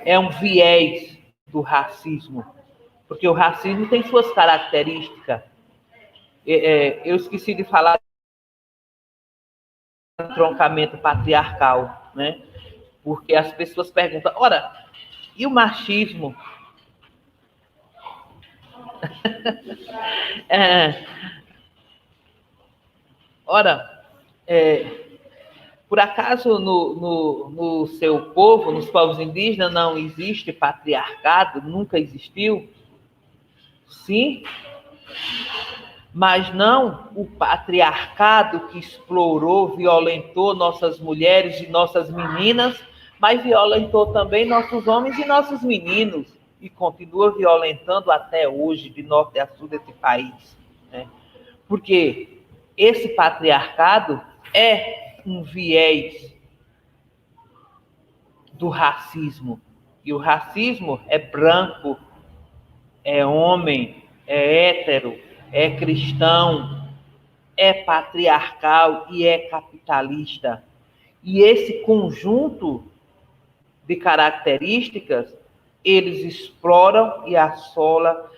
é um viés do racismo, porque o racismo tem suas características. Eu esqueci de falar do troncamento patriarcal, né? Porque as pessoas perguntam, ora, e o machismo? Ora, por acaso no seu povo, nos povos indígenas, não existe patriarcado? Nunca existiu? Sim, mas não o patriarcado que explorou, violentou nossas mulheres e nossas meninas, mas violentou também nossos homens e nossos meninos, e continua violentando até hoje, de norte a sul desse país, né? Porque esse patriarcado é um viés do racismo, e o racismo é branco, é homem, é hétero, é cristão, é patriarcal e é capitalista. E esse conjunto de características, eles exploram e assolam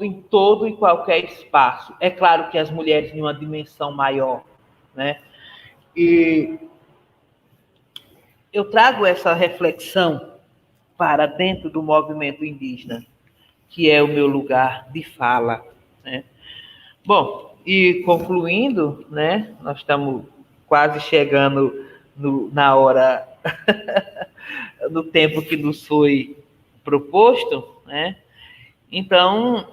em todo e qualquer espaço. É claro que as mulheres em uma dimensão maior, né? E eu trago essa reflexão para dentro do movimento indígena, que é o meu lugar de fala, né? Bom, e concluindo, né, nós estamos quase chegando na hora, no tempo que nos foi proposto, né? Então,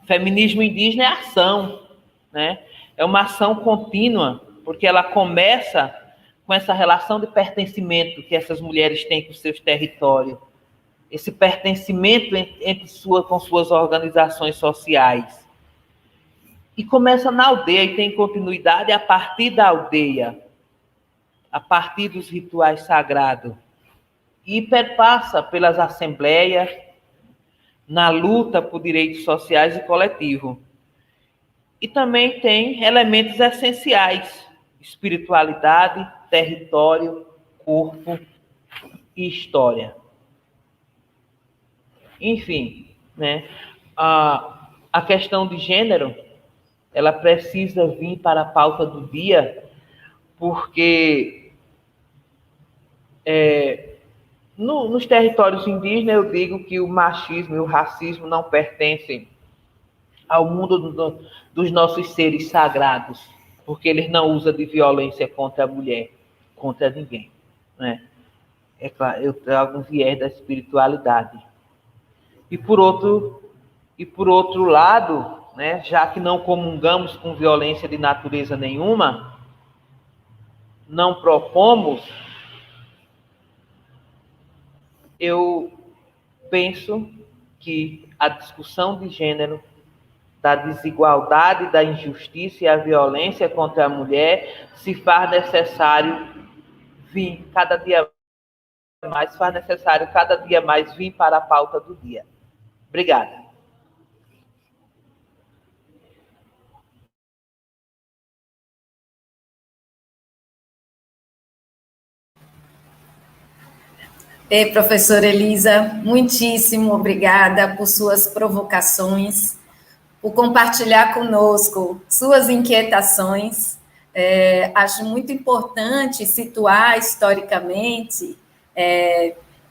feminismo indígena é ação, né? É uma ação contínua, porque ela começa com essa relação de pertencimento que essas mulheres têm com seus territórios, esse pertencimento com suas organizações sociais. E começa na aldeia e tem continuidade a partir da aldeia, a partir dos rituais sagrados. E perpassa pelas assembleias, na luta por direitos sociais e coletivos. E também tem elementos essenciais: espiritualidade, território, corpo e história. Enfim, né? A questão de gênero, ela precisa vir para a pauta do dia, porque nos territórios indígenas eu digo que o machismo e o racismo não pertencem ao mundo dos nossos seres sagrados, porque eles não usam de violência contra a mulher, contra ninguém, né? É claro, eu trago um viés da espiritualidade. E por outro lado, né, já que não comungamos com violência de natureza nenhuma, não propomos, eu penso que a discussão de gênero, da desigualdade, da injustiça e a violência contra a mulher se faz necessário vir cada dia mais vir para a pauta do dia. Obrigada. Professora Elisa, muitíssimo obrigada por suas provocações, por compartilhar conosco suas inquietações. Acho muito importante situar historicamente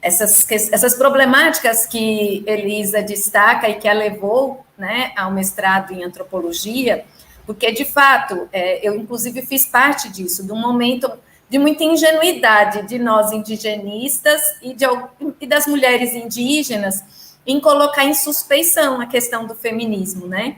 essas problemáticas que Elisa destaca e que a levou, né, ao mestrado em antropologia, porque, de fato, eu, inclusive, fiz parte disso, de um momento de muita ingenuidade de nós indigenistas e das mulheres indígenas em colocar em suspeição a questão do feminismo, né?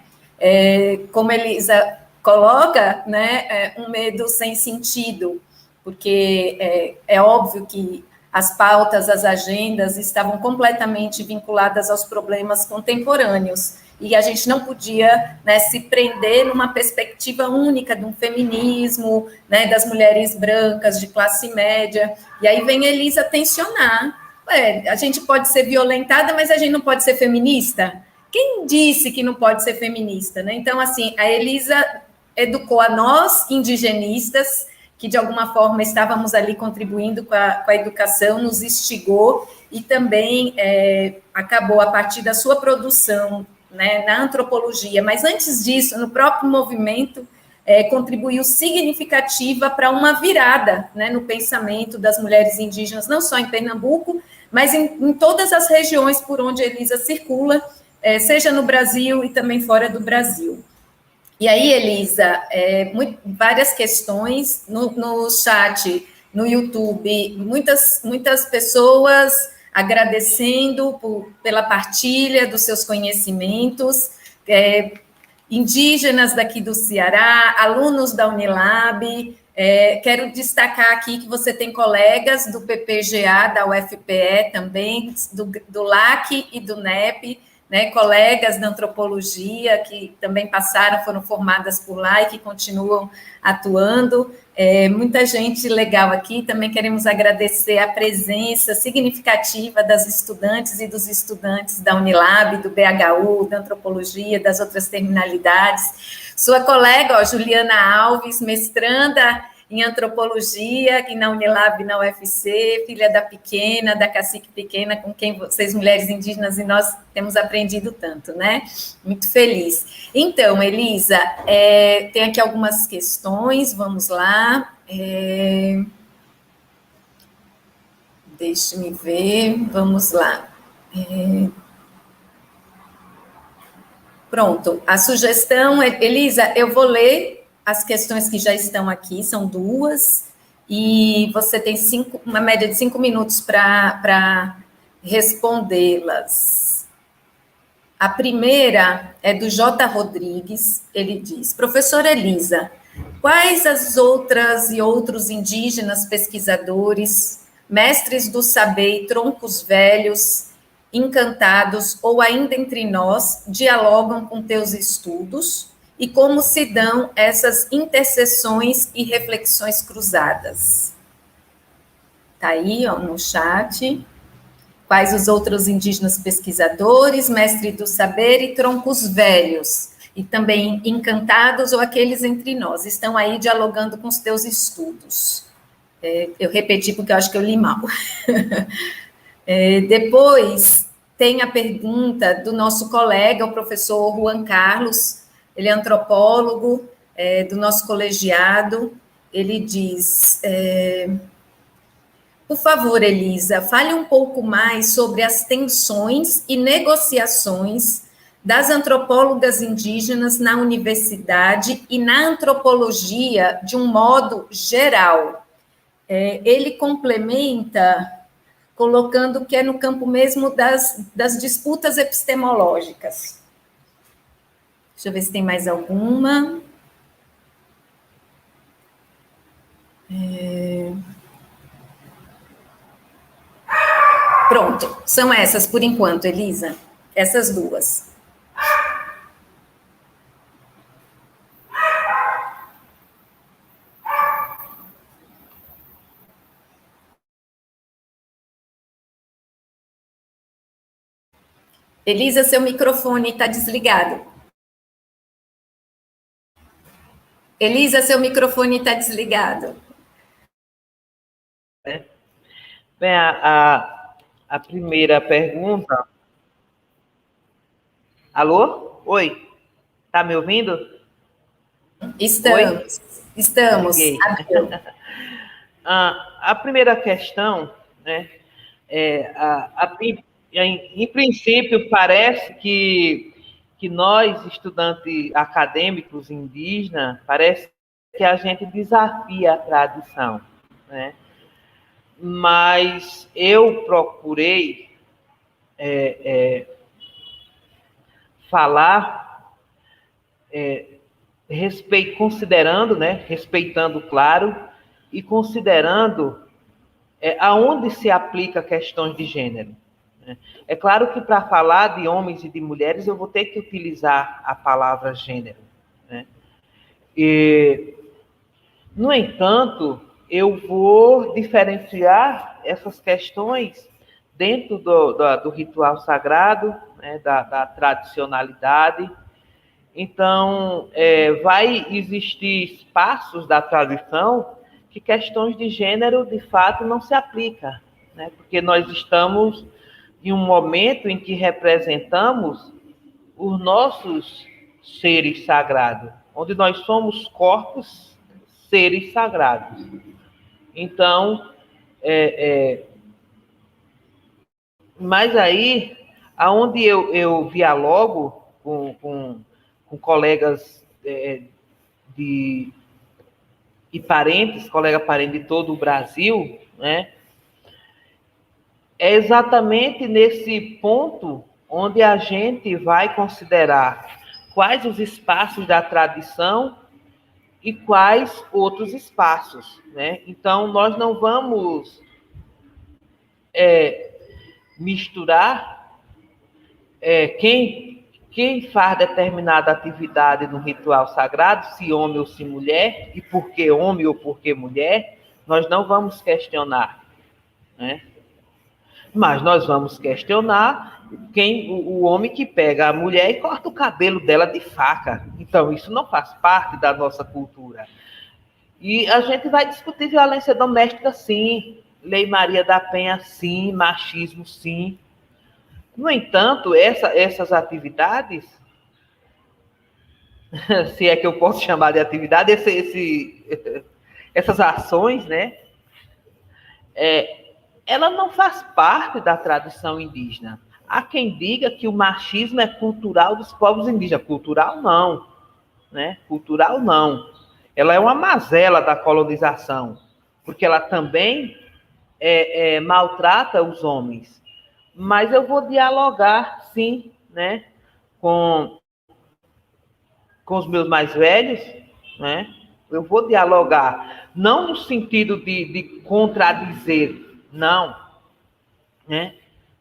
Como Elisa coloca, né, um medo sem sentido, porque é óbvio que as pautas, as agendas estavam completamente vinculadas aos problemas contemporâneos, e a gente não podia, né, se prender numa perspectiva única de um feminismo, né, das mulheres brancas de classe média, e aí vem Elisa tensionar, a gente pode ser violentada, mas a gente não pode ser feminista? Quem disse que não pode ser feminista, né? Então, assim, a Elisa educou a nós, indigenistas, que de alguma forma estávamos ali contribuindo com a educação, nos instigou e também acabou, a partir da sua produção, né, na antropologia, mas antes disso, no próprio movimento, contribuiu significativa para uma virada, né, no pensamento das mulheres indígenas, não só em Pernambuco, mas em todas as regiões por onde a Elisa circula, seja no Brasil e também fora do Brasil. E aí, Elisa, várias questões no chat, no YouTube, muitas pessoas agradecendo pela partilha dos seus conhecimentos, indígenas daqui do Ceará, alunos da Unilab. Quero destacar aqui que você tem colegas do PPGA, da UFPE também, do LAC e do NEP, né, colegas da antropologia que também passaram, foram formadas por lá e que continuam atuando. Muita gente legal aqui. Também queremos agradecer a presença significativa das estudantes e dos estudantes da Unilab, do BHU, da antropologia, das outras terminalidades. Sua colega, Juliana Alves, mestranda em antropologia, aqui na Unilab, na UFC, filha da Pequena, da Cacique Pequena, com quem vocês, mulheres indígenas, e nós temos aprendido tanto, né? Muito feliz. Então, Elisa, tem aqui algumas questões, vamos lá. Deixe-me ver, vamos lá. Pronto, a sugestão Elisa, eu vou ler as questões que já estão aqui, são duas, e você tem uma média de 5 minutos para respondê-las. A primeira é do J. Rodrigues, ele diz: professora Elisa, quais as outras e outros indígenas pesquisadores, mestres do saber e troncos velhos, encantados ou ainda entre nós, dialogam com teus estudos e como se dão essas interseções e reflexões cruzadas? Está aí, ó, no chat. Quais os outros indígenas pesquisadores, mestre do saber e troncos velhos, e também encantados ou aqueles entre nós, estão aí dialogando com os teus estudos? Eu repeti porque eu acho que eu li mal. Depois, tem a pergunta do nosso colega, o professor Juan Carlos, ele é antropólogo, do nosso colegiado. Ele diz: por favor, Elisa, fale um pouco mais sobre as tensões e negociações das antropólogas indígenas na universidade e na antropologia de um modo geral. Ele complementa colocando que é no campo mesmo das disputas epistemológicas. Deixa eu ver se tem mais alguma. Pronto, são essas por enquanto, Elisa. Essas duas. Elisa, seu microfone está desligado. Elisa, seu microfone está desligado. Bem, a primeira pergunta... Alô? Oi? Tá me ouvindo? Estamos. Oi? Estamos. A primeira questão, né, em princípio, parece que nós, estudantes acadêmicos indígenas, parece que a gente desafia a tradição, né? Mas eu procurei falar, considerando, né, respeitando, claro, e considerando aonde se aplica questões de gênero. Né? É claro que para falar de homens e de mulheres eu vou ter que utilizar a palavra gênero. Né? No entanto, eu vou diferenciar essas questões dentro do ritual sagrado, né, da tradicionalidade. Então, vai existir espaços da tradição que questões de gênero, de fato, não se aplicam, né? Porque nós estamos em um momento em que representamos os nossos seres sagrados, onde nós somos corpos, seres sagrados. Então, mas aí, aonde eu dialogo com colegas de e parentes, colega parente de todo o Brasil, né? É exatamente nesse ponto onde a gente vai considerar quais os espaços da tradição e quais outros espaços, né? Então, nós não vamos misturar quem faz determinada atividade no ritual sagrado, se homem ou se mulher, e por que homem ou por que mulher, nós não vamos questionar, né? Mas nós vamos questionar o homem que pega a mulher e corta o cabelo dela de faca. Então, isso não faz parte da nossa cultura. E a gente vai discutir violência doméstica, sim, Lei Maria da Penha, sim, machismo, sim. No entanto, essas atividades, se é que eu posso chamar de atividade, essas ações, né? Ela não faz parte da tradição indígena. Há quem diga que o machismo é cultural dos povos indígenas. Cultural não, né? Cultural não. Ela é uma mazela da colonização, porque ela também maltrata os homens. Mas eu vou dialogar, sim, né, com os meus mais velhos, né? Eu vou dialogar, não no sentido de contradizer, não, né?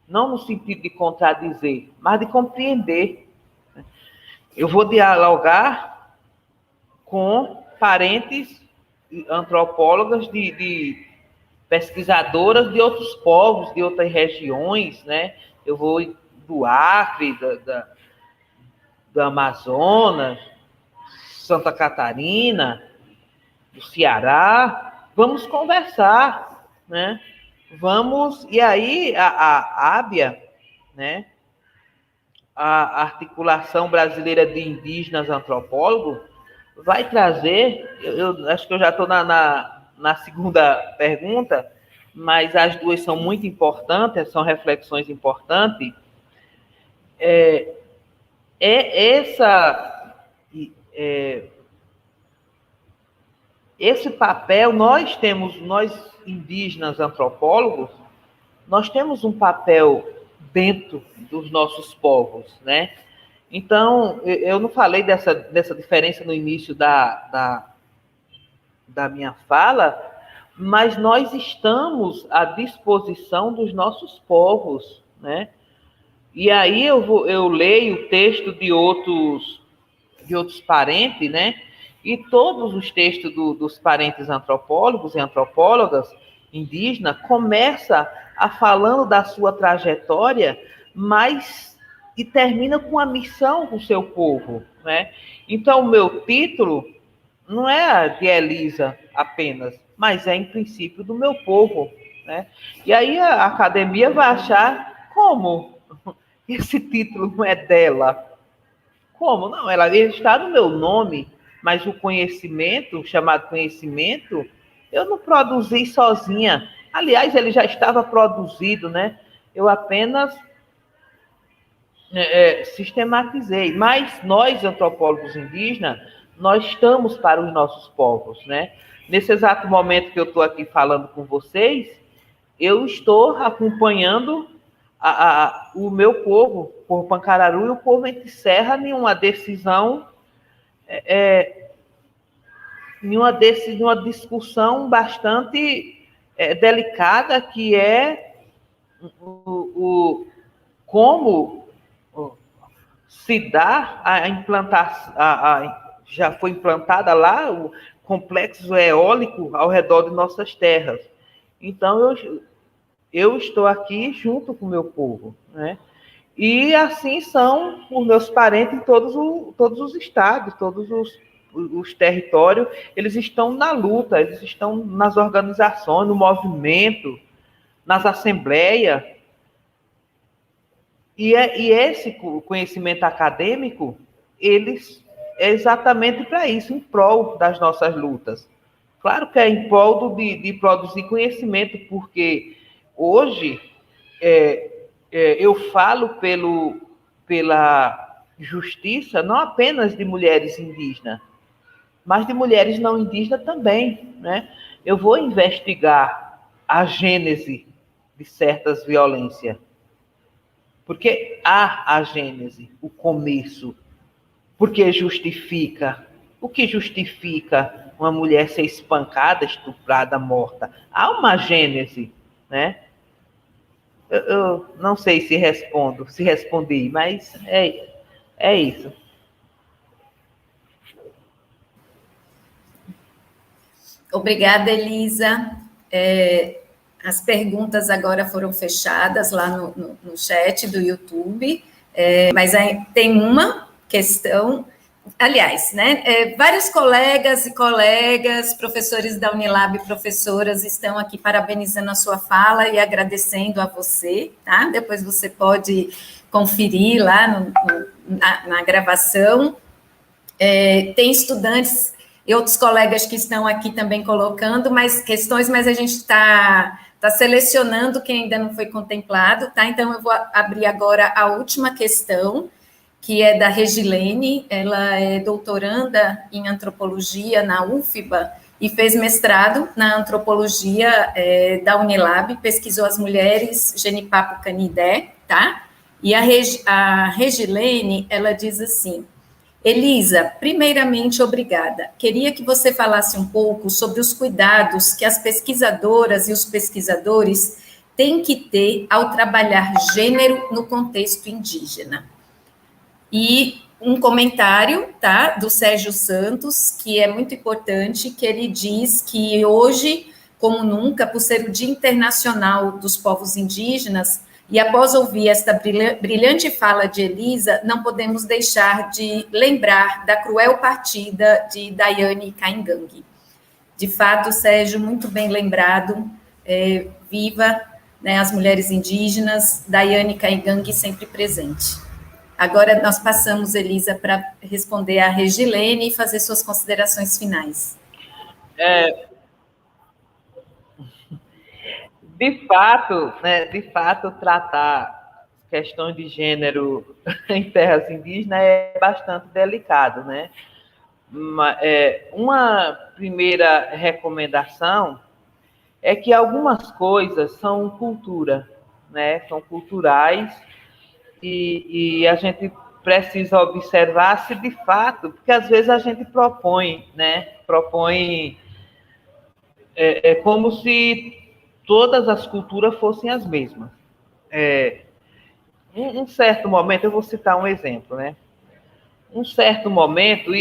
Não no sentido de contradizer, mas de compreender. Eu vou dialogar com parentes antropólogas de pesquisadoras de outros povos, de outras regiões, né? Eu vou do Acre, do Amazonas, Santa Catarina, do Ceará. Vamos conversar, né? Vamos, e aí a ABIA, né? A Articulação Brasileira de Indígenas Antropólogos, vai trazer, eu acho que eu já estou na segunda pergunta, mas as duas são muito importantes, são reflexões importantes. Esse papel, nós indígenas antropólogos, nós temos um papel dentro dos nossos povos, né? Então, eu não falei dessa diferença no início da minha fala, mas nós estamos à disposição dos nossos povos, né? E aí eu leio o texto de outros parentes, né? E todos os textos dos parentes antropólogos e antropólogas indígenas começa a falando da sua trajetória, mas e termina com a missão do seu povo, né? Então, o meu título não é a de Elisa apenas, mas é em princípio do meu povo, né? E aí a academia vai achar como esse título não é dela, Como? Não, ele está no meu nome, mas o conhecimento, chamado conhecimento, eu não produzi sozinha. Aliás, ele já estava produzido, né? Eu apenas sistematizei. Mas nós, antropólogos indígenas, nós estamos para os nossos povos, né? Nesse exato momento que eu estou aqui falando com vocês, eu estou acompanhando o meu povo, o povo Pancararu e o povo Entre Serra, em uma decisão, em uma discussão bastante delicada, que é como se dá a implantar, já foi implantada lá o complexo eólico ao redor de nossas terras. Então, eu estou aqui junto com o meu povo, né? E assim são os meus parentes em todos os estados, todos os territórios, eles estão na luta, eles estão nas organizações, no movimento, nas assembleias. E esse conhecimento acadêmico, eles é exatamente para isso, em prol das nossas lutas. Claro que é em prol de produzir conhecimento, porque hoje eu falo pela justiça não apenas de mulheres indígenas, mas de mulheres não indígenas também, né? Eu vou investigar a gênese de certas violências, porque há a gênese, o começo, porque justifica. O que justifica uma mulher ser espancada, estuprada, morta? Há uma gênese, né? Eu não sei se respondi, mas é isso. Obrigada, Elisa. As perguntas agora foram fechadas lá no chat do YouTube, mas tem uma questão. Aliás, né, vários colegas e colegas, professores da Unilab, professoras, estão aqui parabenizando a sua fala e agradecendo a você, tá? Depois você pode conferir lá na gravação. Tem estudantes e outros colegas que estão aqui também colocando mais questões, mas a gente está selecionando quem ainda não foi contemplado, tá? Então, eu vou abrir agora a última questão, que é da Regilene. Ela é doutoranda em antropologia na UFBA e fez mestrado na antropologia da Unilab, pesquisou as mulheres Genipapo Canidé, tá? E a Regilene, ela diz assim: Elisa, primeiramente, obrigada. Queria que você falasse um pouco sobre os cuidados que as pesquisadoras e os pesquisadores têm que ter ao trabalhar gênero no contexto indígena. E um comentário, tá, do Sérgio Santos, que é muito importante, que ele diz que hoje, como nunca, por ser o Dia Internacional dos Povos Indígenas, e após ouvir esta brilhante fala de Elisa, não podemos deixar de lembrar da cruel partida de Daiane Caingangue. De fato, Sérgio, muito bem lembrado, viva, né, as mulheres indígenas, Daiane Caingangue sempre presente. Agora nós passamos, Elisa, para responder a Regilene e fazer suas considerações finais. De fato, tratar questões de gênero em terras indígenas é bastante delicado, né? Uma primeira recomendação é que algumas coisas são cultura, né? São culturais e a gente precisa observar se de fato, porque às vezes a gente propõe, né? Propõe como se todas as culturas fossem as mesmas. Um certo momento, eu vou citar um exemplo, né? Um certo momento,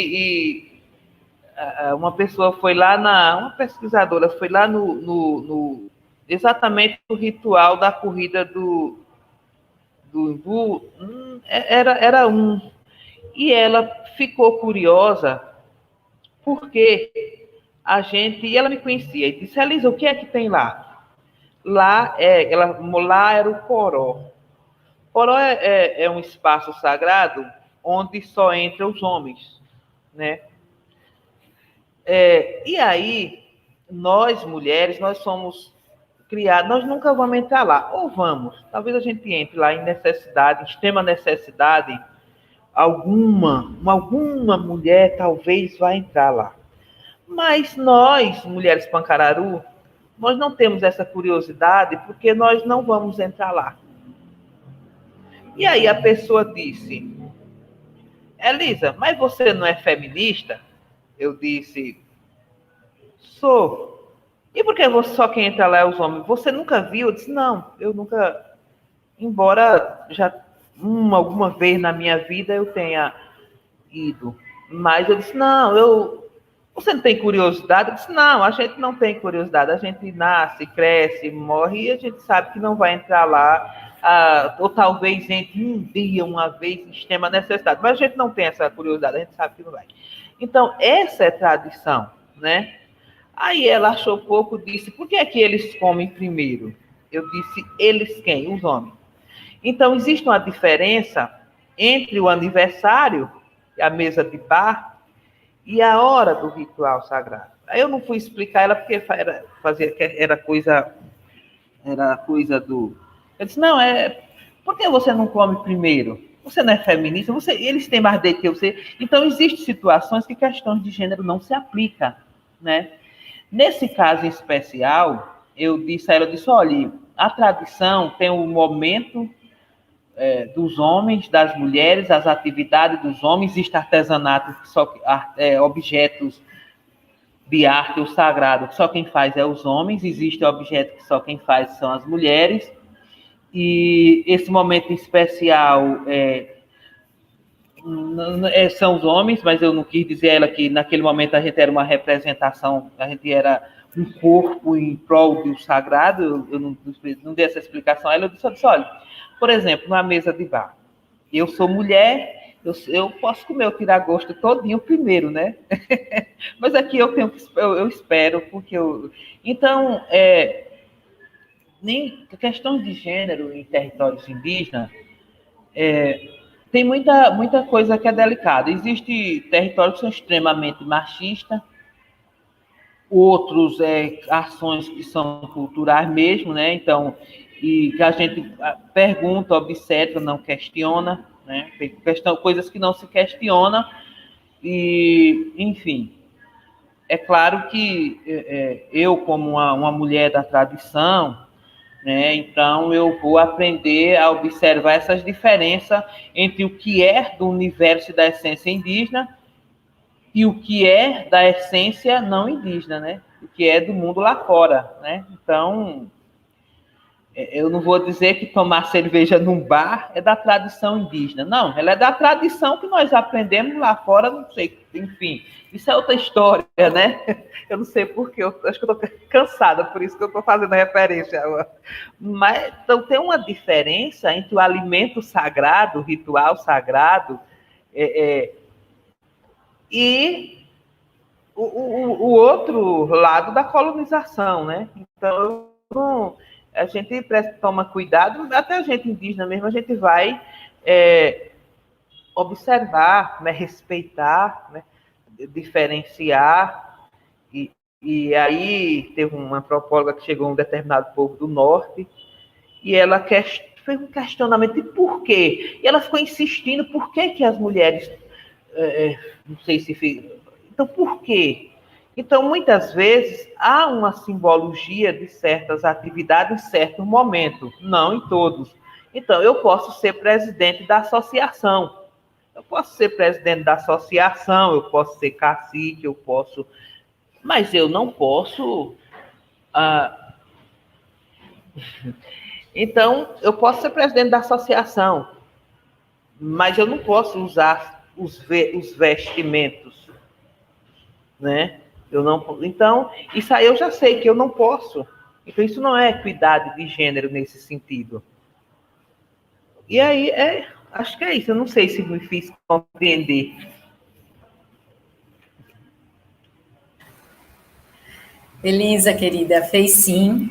uma pessoa foi lá uma pesquisadora foi lá exatamente no ritual da corrida era e ela ficou curiosa porque e ela me conhecia e disse: Elisa, o que é que tem lá? Lá era o Poró. Poró é um espaço sagrado onde só entram os homens, né? E aí, nós, mulheres, nós somos criadas, nós nunca vamos entrar lá, ou vamos, talvez a gente entre lá em necessidade, em extrema necessidade, alguma mulher talvez vá entrar lá. Mas nós, mulheres Pancararu, nós não temos essa curiosidade porque nós não vamos entrar lá. E aí a pessoa disse, Elisa, mas você não é feminista? Eu disse, sou. E por que só quem entra lá é os homens? Você nunca viu? Eu disse, não, eu nunca, embora já alguma vez na minha vida eu tenha ido. Mas eu disse, não, você não tem curiosidade? Eu disse, não, a gente não tem curiosidade. A gente nasce, cresce, morre e a gente sabe que não vai entrar lá, ou talvez entre um dia, uma vez, em extrema necessidade. Mas a gente não tem essa curiosidade, a gente sabe que não vai. Então, essa é tradição, né? Aí ela achou pouco, disse, por que é que eles comem primeiro? Eu disse, eles quem? Os homens. Então, existe uma diferença entre o aniversário, a mesa de bar, e a hora do ritual sagrado. Aí eu não fui explicar ela porque era coisa do... Eu disse, não, por que você não come primeiro? Você não é feminista? Eles têm mais direito que você. Então, existem situações que questões de gênero não se aplicam, né? Nesse caso em especial, eu disse a ela, olha, a tradição tem um momento dos homens, das mulheres, as atividades dos homens, existe artesanato, objetos de arte ou sagrado, que só quem faz é os homens, existe objeto que só quem faz são as mulheres, e esse momento especial são os homens, mas eu não quis dizer a ela que naquele momento a gente era uma representação, a gente era um corpo em prol do sagrado, eu não dei essa explicação a ela, eu disse, olha, por exemplo, numa mesa de bar, eu sou mulher, eu posso comer o tiragosto todinho primeiro, né? Mas aqui eu espero, porque Então, nem questão de gênero em territórios indígenas, tem muita coisa que é delicada. Existem territórios que são extremamente machistas, outros ações que são culturais mesmo, né? Então, e que a gente pergunta, observa, não questiona, né? Tem coisas que não se questionam, e, enfim, é claro que eu, como uma mulher da tradição, né, então eu vou aprender a observar essas diferenças entre o que é do universo da essência indígena e o que é da essência não indígena, né? O que é do mundo lá fora, né? Então, eu não vou dizer que tomar cerveja num bar é da tradição indígena. Não, ela é da tradição que nós aprendemos lá fora, não sei, enfim. Isso é outra história, né? Eu não sei porquê, eu acho que eu estou cansada, por isso que eu estou fazendo a referência. Mas, então, tem uma diferença entre o alimento sagrado, o ritual sagrado, e o outro lado da colonização, né? Então, a gente toma cuidado, até a gente indígena mesmo, a gente vai observar, né, respeitar, né, diferenciar, e aí teve uma antropóloga que chegou a um determinado povo do norte, e ela fez um questionamento de por quê, e ela ficou insistindo, por que as mulheres, não sei se... Então, por quê? Então, muitas vezes, há uma simbologia de certas atividades em certo momento, não em todos. Então, eu posso ser presidente da associação, eu posso ser cacique, mas eu não posso... Então, eu posso ser presidente da associação, mas eu não posso usar os vestimentos, né? Então, isso aí eu já sei que eu não posso. Então, isso não é equidade de gênero nesse sentido. E aí, acho que é isso. Eu não sei se me fiz compreender. Elisa, querida, fez sim.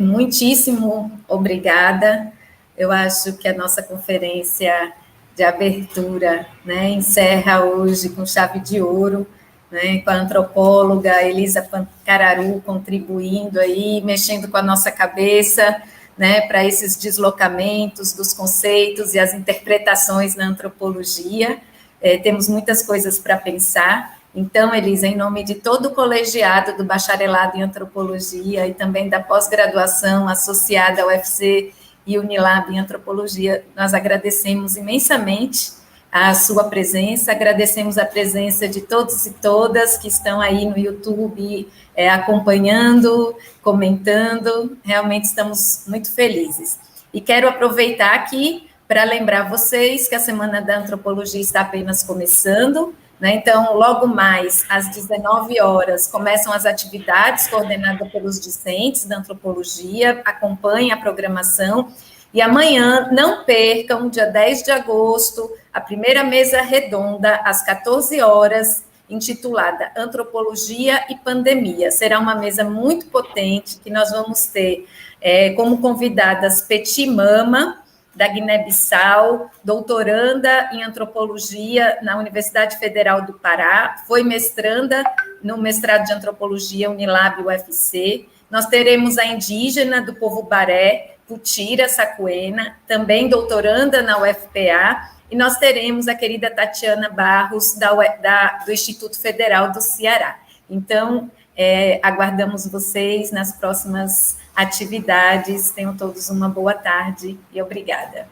Muitíssimo obrigada. Eu acho que a nossa conferência de abertura, né, encerra hoje com chave de ouro, né, com a antropóloga Elisa Pancararu contribuindo aí, mexendo com a nossa cabeça, né, para esses deslocamentos dos conceitos e as interpretações na antropologia. Temos muitas coisas para pensar. Então, Elisa, em nome de todo o colegiado do bacharelado em antropologia e também da pós-graduação associada ao UFC e Unilab em antropologia, nós agradecemos imensamente a sua presença, agradecemos a presença de todos e todas que estão aí no YouTube acompanhando, comentando, realmente estamos muito felizes. E quero aproveitar aqui para lembrar vocês que a Semana da Antropologia está apenas começando, né? Então, logo mais, às 19 horas, começam as atividades coordenadas pelos discentes da antropologia, acompanhem a programação. E amanhã, não percam, dia 10 de agosto, a primeira mesa redonda, às 14 horas, intitulada Antropologia e Pandemia. Será uma mesa muito potente, que nós vamos ter como convidadas Peti Mama, da Guiné-Bissau, doutoranda em antropologia na Universidade Federal do Pará, foi mestranda no mestrado de antropologia Unilab UFC. Nós teremos a indígena do povo Baré, Putira Sacuena, também doutoranda na UFPA, e nós teremos a querida Tatiana Barros, do Instituto Federal do Ceará. Então, aguardamos vocês nas próximas atividades. Tenham todos uma boa tarde e obrigada.